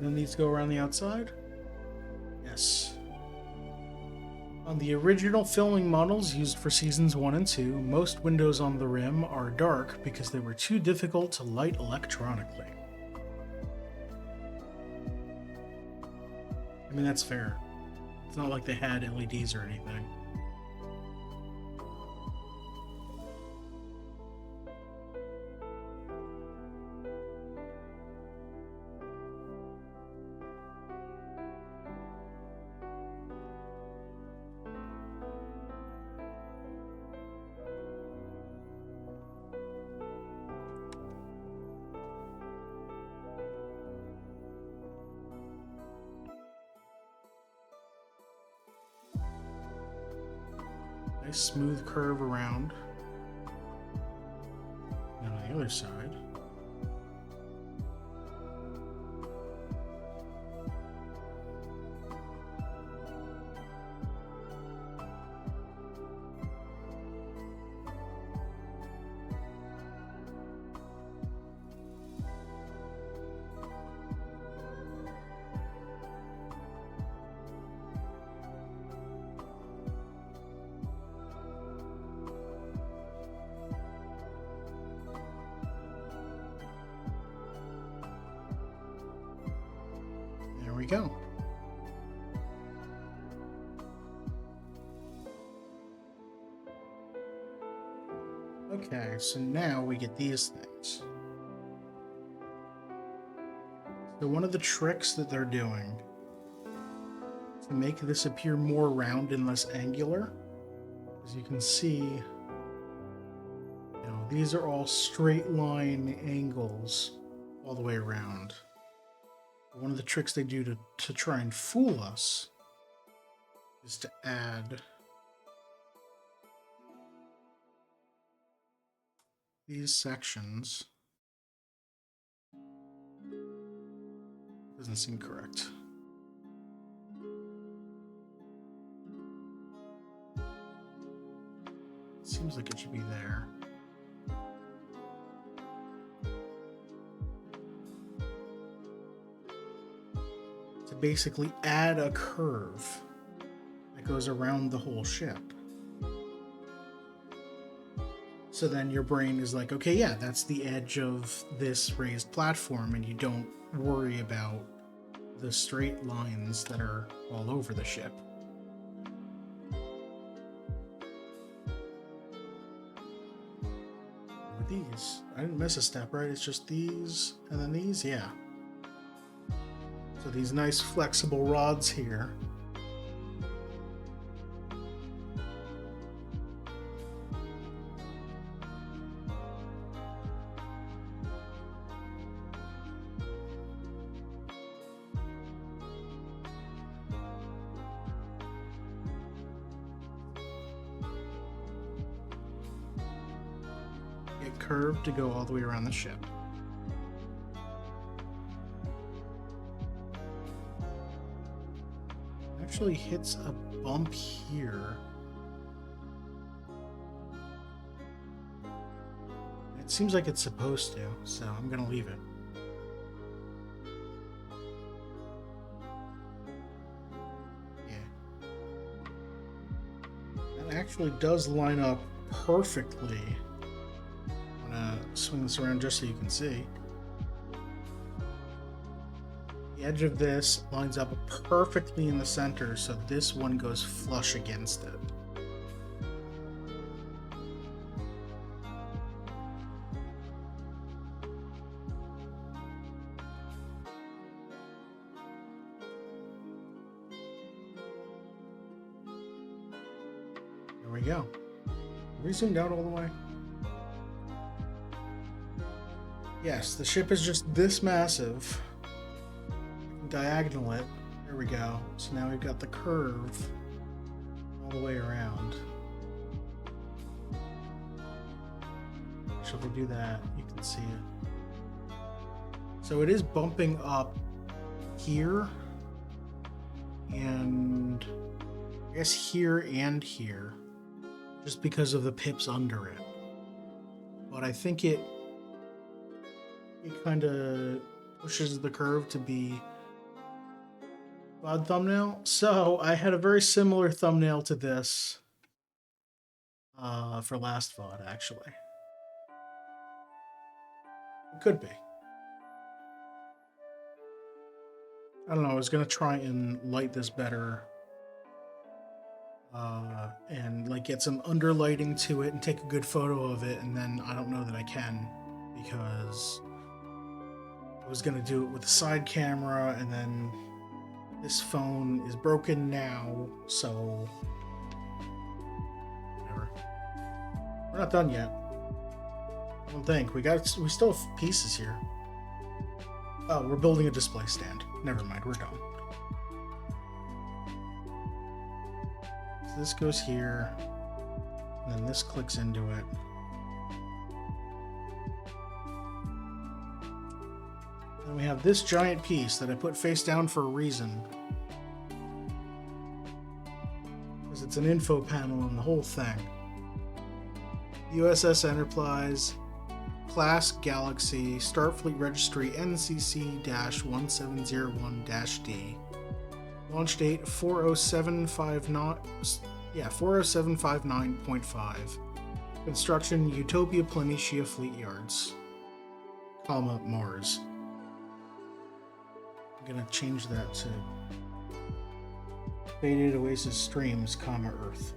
Speaker 1: Then these go around the outside? Yes. On the original filming models used for seasons 1 and 2, most windows on the rim are dark because they were too difficult to light electronically. I mean, that's fair. It's not like they had LEDs or anything. Nice smooth curve around. And on the other side. There we go. Okay, so now we get these things. So one of the tricks that they're doing to make this appear more round and less angular, as you can see, these are all straight line angles all the way around. One of the tricks they do to try and fool us is to add these sections. Doesn't seem correct. Seems like it should be there. To basically add a curve that goes around the whole ship. So then your brain is like, okay, yeah, that's the edge of this raised platform, and you don't worry about the straight lines that are all over the ship. With these, I didn't miss a step, right? It's just these and then these, yeah. So these nice flexible rods here. Get curved to go all the way around the ship. Actually hits a bump here. It seems like it's supposed to, so I'm gonna leave it. Yeah. That actually does line up perfectly. I'm gonna swing this around just so you can see. The edge of this lines up perfectly in the center, so this one goes flush against it. There we go. We zoomed out all the way. Yes, the ship is just this massive. Diagonal it. There we go. So now we've got the curve all the way around. Should we do that? You can see it. So it is bumping up here, and I guess here and here, just because of the pips under it. But I think it kind of pushes the curve to be odd thumbnail. So I had a very similar thumbnail to this for last VOD, actually. It could be. I don't know. I was gonna try and light this better, and like get some underlighting to it and take a good photo of it, and then I don't know that I can because I was gonna do it with a side camera, and then this phone is broken now, so whatever. We're not done yet. I don't think we still have pieces here. Oh, we're building a display stand. Never mind, we're done. So this goes here, and then this clicks into it. And we have this giant piece that I put face down for a reason. Because it's an info panel on the whole thing. USS Enterprise, Class Galaxy, Starfleet Registry NCC-1701-D. Launch date 40759.5. Construction Utopia Planitia Fleet Yards, comma Mars. I'm gonna change that to Faded Oasis Streams, comma Earth.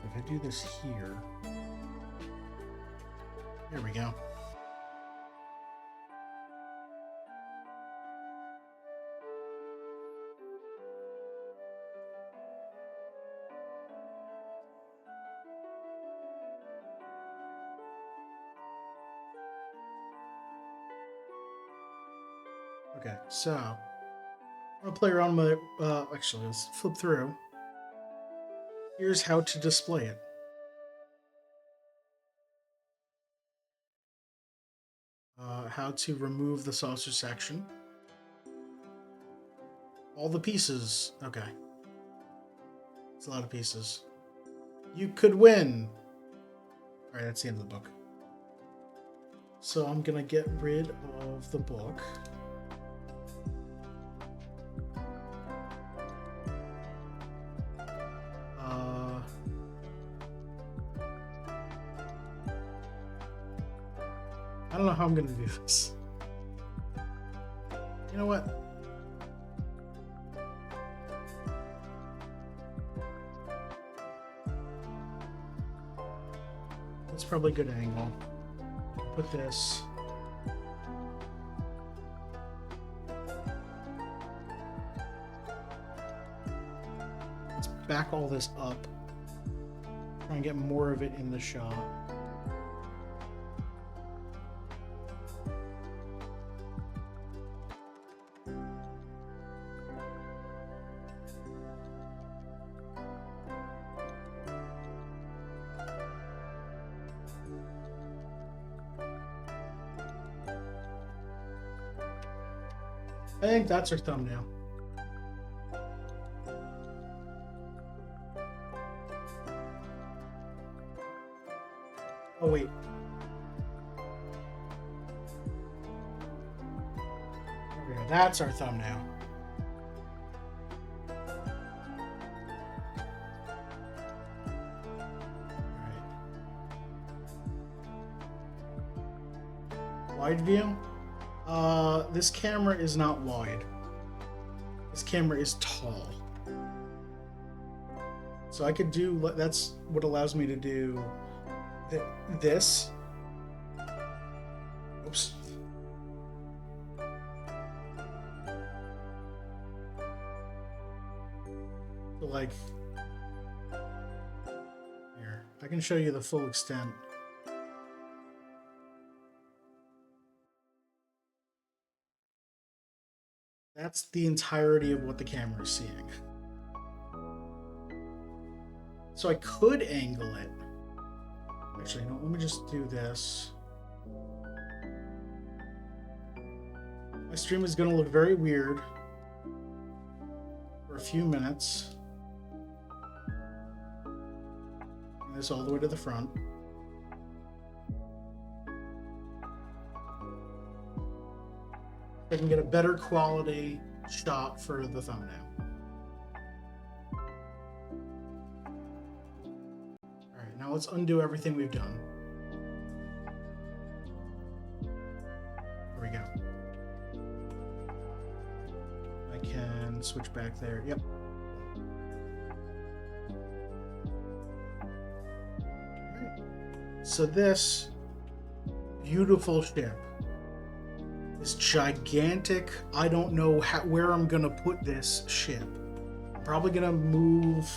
Speaker 1: If I do this here, there we go. Okay, so I'll play around with it. Actually, let's flip through. Here's how to display it. How to remove the saucer section. All the pieces. Okay. It's a lot of pieces. You could win. Alright, that's the end of the book. So I'm gonna get rid of the book. I don't know how I'm gonna do this. You know what? That's probably a good angle. Put this. Let's back all this up. Try and get more of it in the shot. I think that's her thumbnail. Oh, wait. Okay, that's our thumbnail. Alright. Wide view? This camera is not wide. This camera is tall. So I could do, that's what allows me to do this. Oops. So like, here, I can show you the full extent. That's the entirety of what the camera is seeing. So I could angle it. Actually, no, let me just do this. My stream is going to look very weird for a few minutes. Bring this all the way to the front. I can get a better quality shot for the thumbnail. Alright, now let's undo everything we've done. There we go. I can switch back there. Yep. Alright. So this beautiful ship, this gigantic, I don't know where I'm gonna put this ship. I'm probably gonna move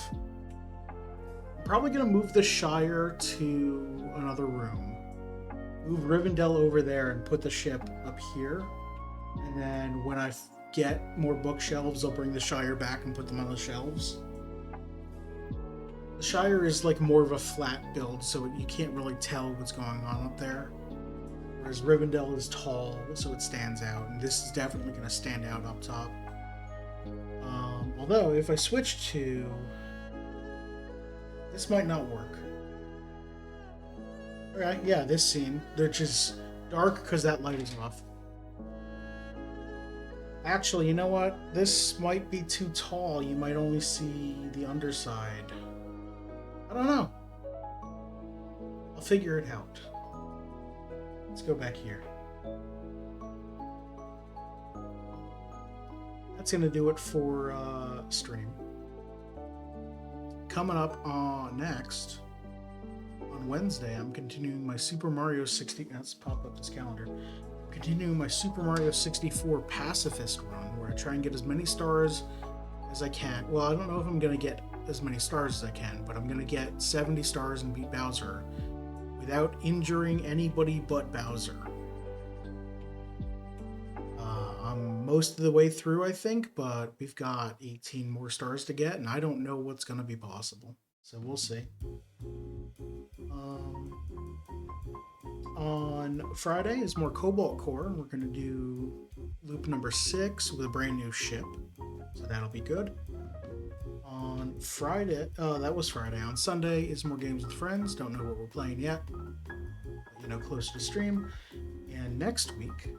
Speaker 1: the Shire to another room. Move Rivendell over there and put the ship up here. And then when I get more bookshelves, I'll bring the Shire back and put them on the shelves. The Shire is like more of a flat build, so you can't really tell what's going on up there. Whereas Rivendell is tall, so it stands out, and this is definitely going to stand out up top. Although, if I switch to... This might not work. Alright, yeah, this scene, which is dark because that light is off. Actually, you know what? This might be too tall. You might only see the underside. I don't know. I'll figure it out. Let's go back here. That's going to do it for stream. Coming up next, on Wednesday, I'm continuing my Super Mario 60... Let's pop up this calendar. I'm continuing my Super Mario 64 Pacifist run, where I try and get as many stars as I can. Well, I don't know if I'm going to get as many stars as I can, but I'm going to get 70 stars and beat Bowser without injuring anybody but Bowser. I'm most of the way through, I think, but we've got 18 more stars to get, and I don't know what's going to be possible. So we'll see. Um, on Friday is more Cobalt Core. We're going to do loop number 6 with a brand new ship. So that'll be good. On Friday, that was Friday. On Sunday is more games with friends. Don't know what we're playing yet. But, close to stream. And next week,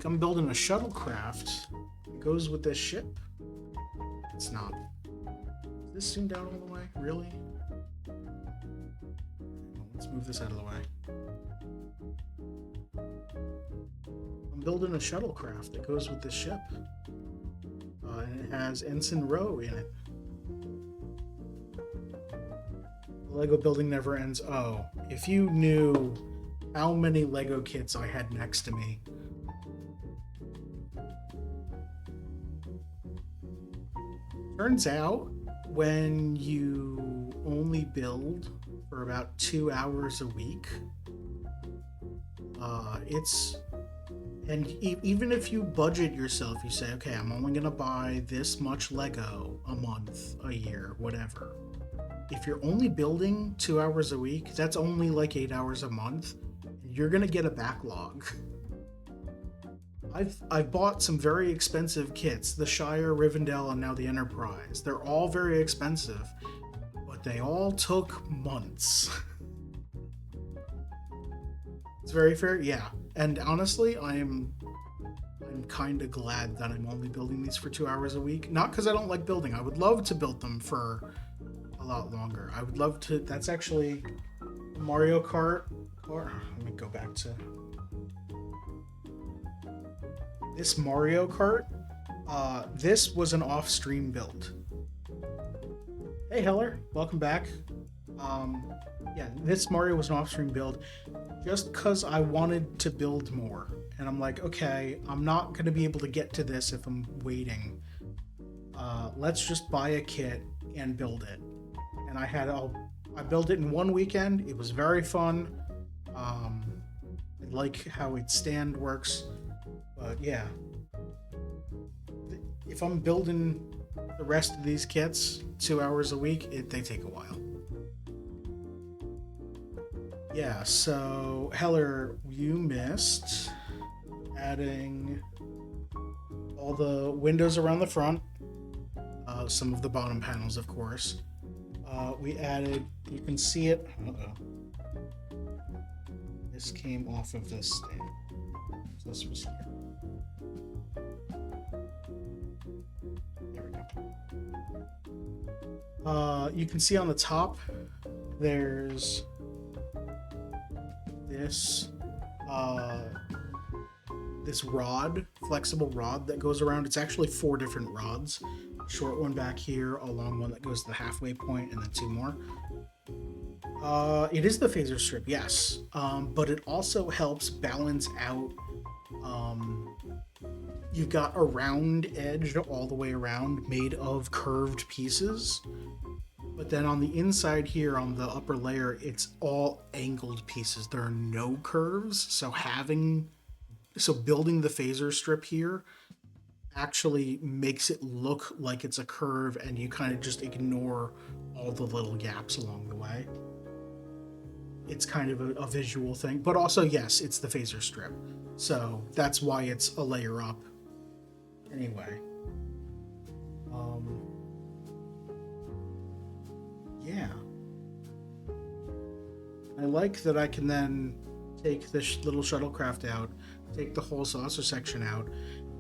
Speaker 1: I'm building a shuttlecraft. It goes with this ship. It's not. Is this zoomed down all the way? Really? Let's move this out of the way. I'm building a shuttlecraft that goes with this ship. And it has Ensign Row in it. The Lego building never ends. Oh, if you knew how many Lego kits I had next to me. Turns out, when you only build for about 2 hours a week, even if you budget yourself, you say, okay, I'm only gonna buy this much Lego a month, a year, whatever. If you're only building 2 hours a week, that's only like 8 hours a month, and you're gonna get a backlog. I've bought some very expensive kits, the Shire, Rivendell, and now the Enterprise. They're all very expensive, but they all took months. It's very fair, yeah. And honestly, I'm kind of glad that I'm only building these for 2 hours a week. Not because I don't like building. I would love to build them for a lot longer. I would love to. That's actually Mario Kart. Or let me go back to this Mario Kart. This was an off-stream build. Hey Heller, welcome back. Yeah, this Mario was an off-stream build just because I wanted to build more. And I'm like, okay, I'm not going to be able to get to this if I'm waiting. Let's just buy a kit and build it. And I built it in one weekend. It was very fun. I like how its stand works. But yeah, if I'm building the rest of these kits 2 hours a week, they take a while. Yeah, so Heller, you missed adding all the windows around the front, some of the bottom panels, of course. We added, you can see it. This came off of this stand. So this was here. There we go. You can see on the top, there's this rod, flexible rod that goes around. It's actually 4 different rods. A short one back here, a long one that goes to the halfway point, and then 2 more. It is the phaser strip, yes, but it also helps balance out. You've got a round edge all the way around made of curved pieces. But then on the inside here, on the upper layer, it's all angled pieces. There are no curves, so building the phaser strip here actually makes it look like it's a curve, and you kind of just ignore all the little gaps along the way. It's kind of a visual thing, but also, yes, it's the phaser strip. So that's why it's a layer up. Anyway. Yeah. I like that I can then take this little shuttlecraft out, take the whole saucer section out,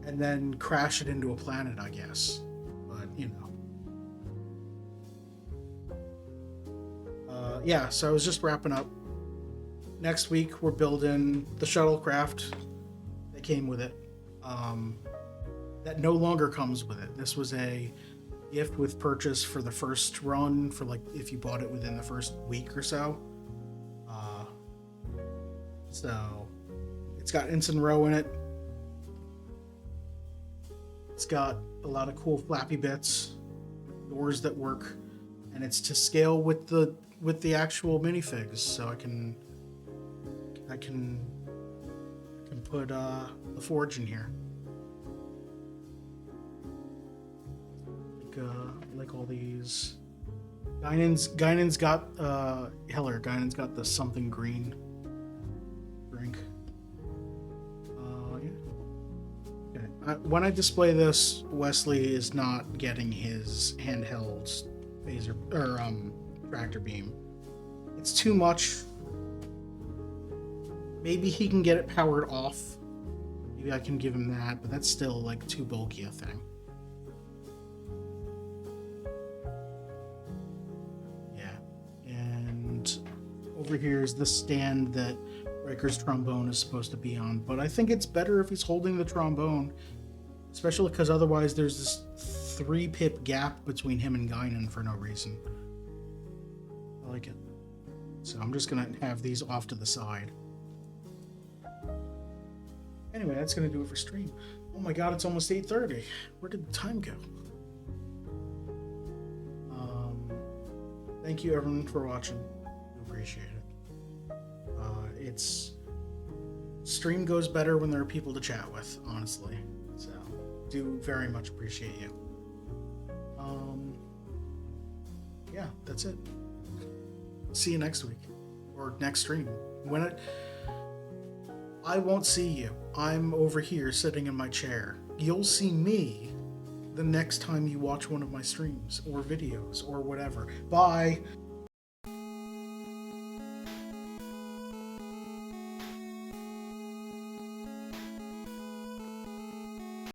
Speaker 1: and then crash it into a planet, I guess. But, yeah, so I was just wrapping up. Next week, we're building the shuttlecraft that came with it. That no longer comes with it. This was a gift with purchase for the first run, for like if you bought it within the first week or so. So it's got Ensign Row in it. It's got a lot of cool flappy bits, doors that work, and it's to scale with the with the actual minifigs, so I can put the forge in here. Like all these. Guinan's got Guinan's got the something green drink. Yeah. Okay. When I display this, Wesley is not getting his handheld phaser or tractor beam. It's too much. Maybe he can get it powered off. Maybe I can give him that, but that's still like too bulky a thing. Over here is the stand that Riker's trombone is supposed to be on, but I think it's better if he's holding the trombone, especially because otherwise there's this 3-pip gap between him and Guinan for no reason. I like it. So I'm just gonna have these off to the side. Anyway, that's gonna do it for stream. Oh my god, it's almost 8:30. Where did the time go? Thank you everyone for watching. Appreciate it. It's stream goes better when there are people to chat with, honestly. So do very much appreciate you. Yeah, that's it. See you next week or next stream. I won't see you. I'm over here sitting in my chair. You'll see me the next time you watch one of my streams or videos or whatever. Bye.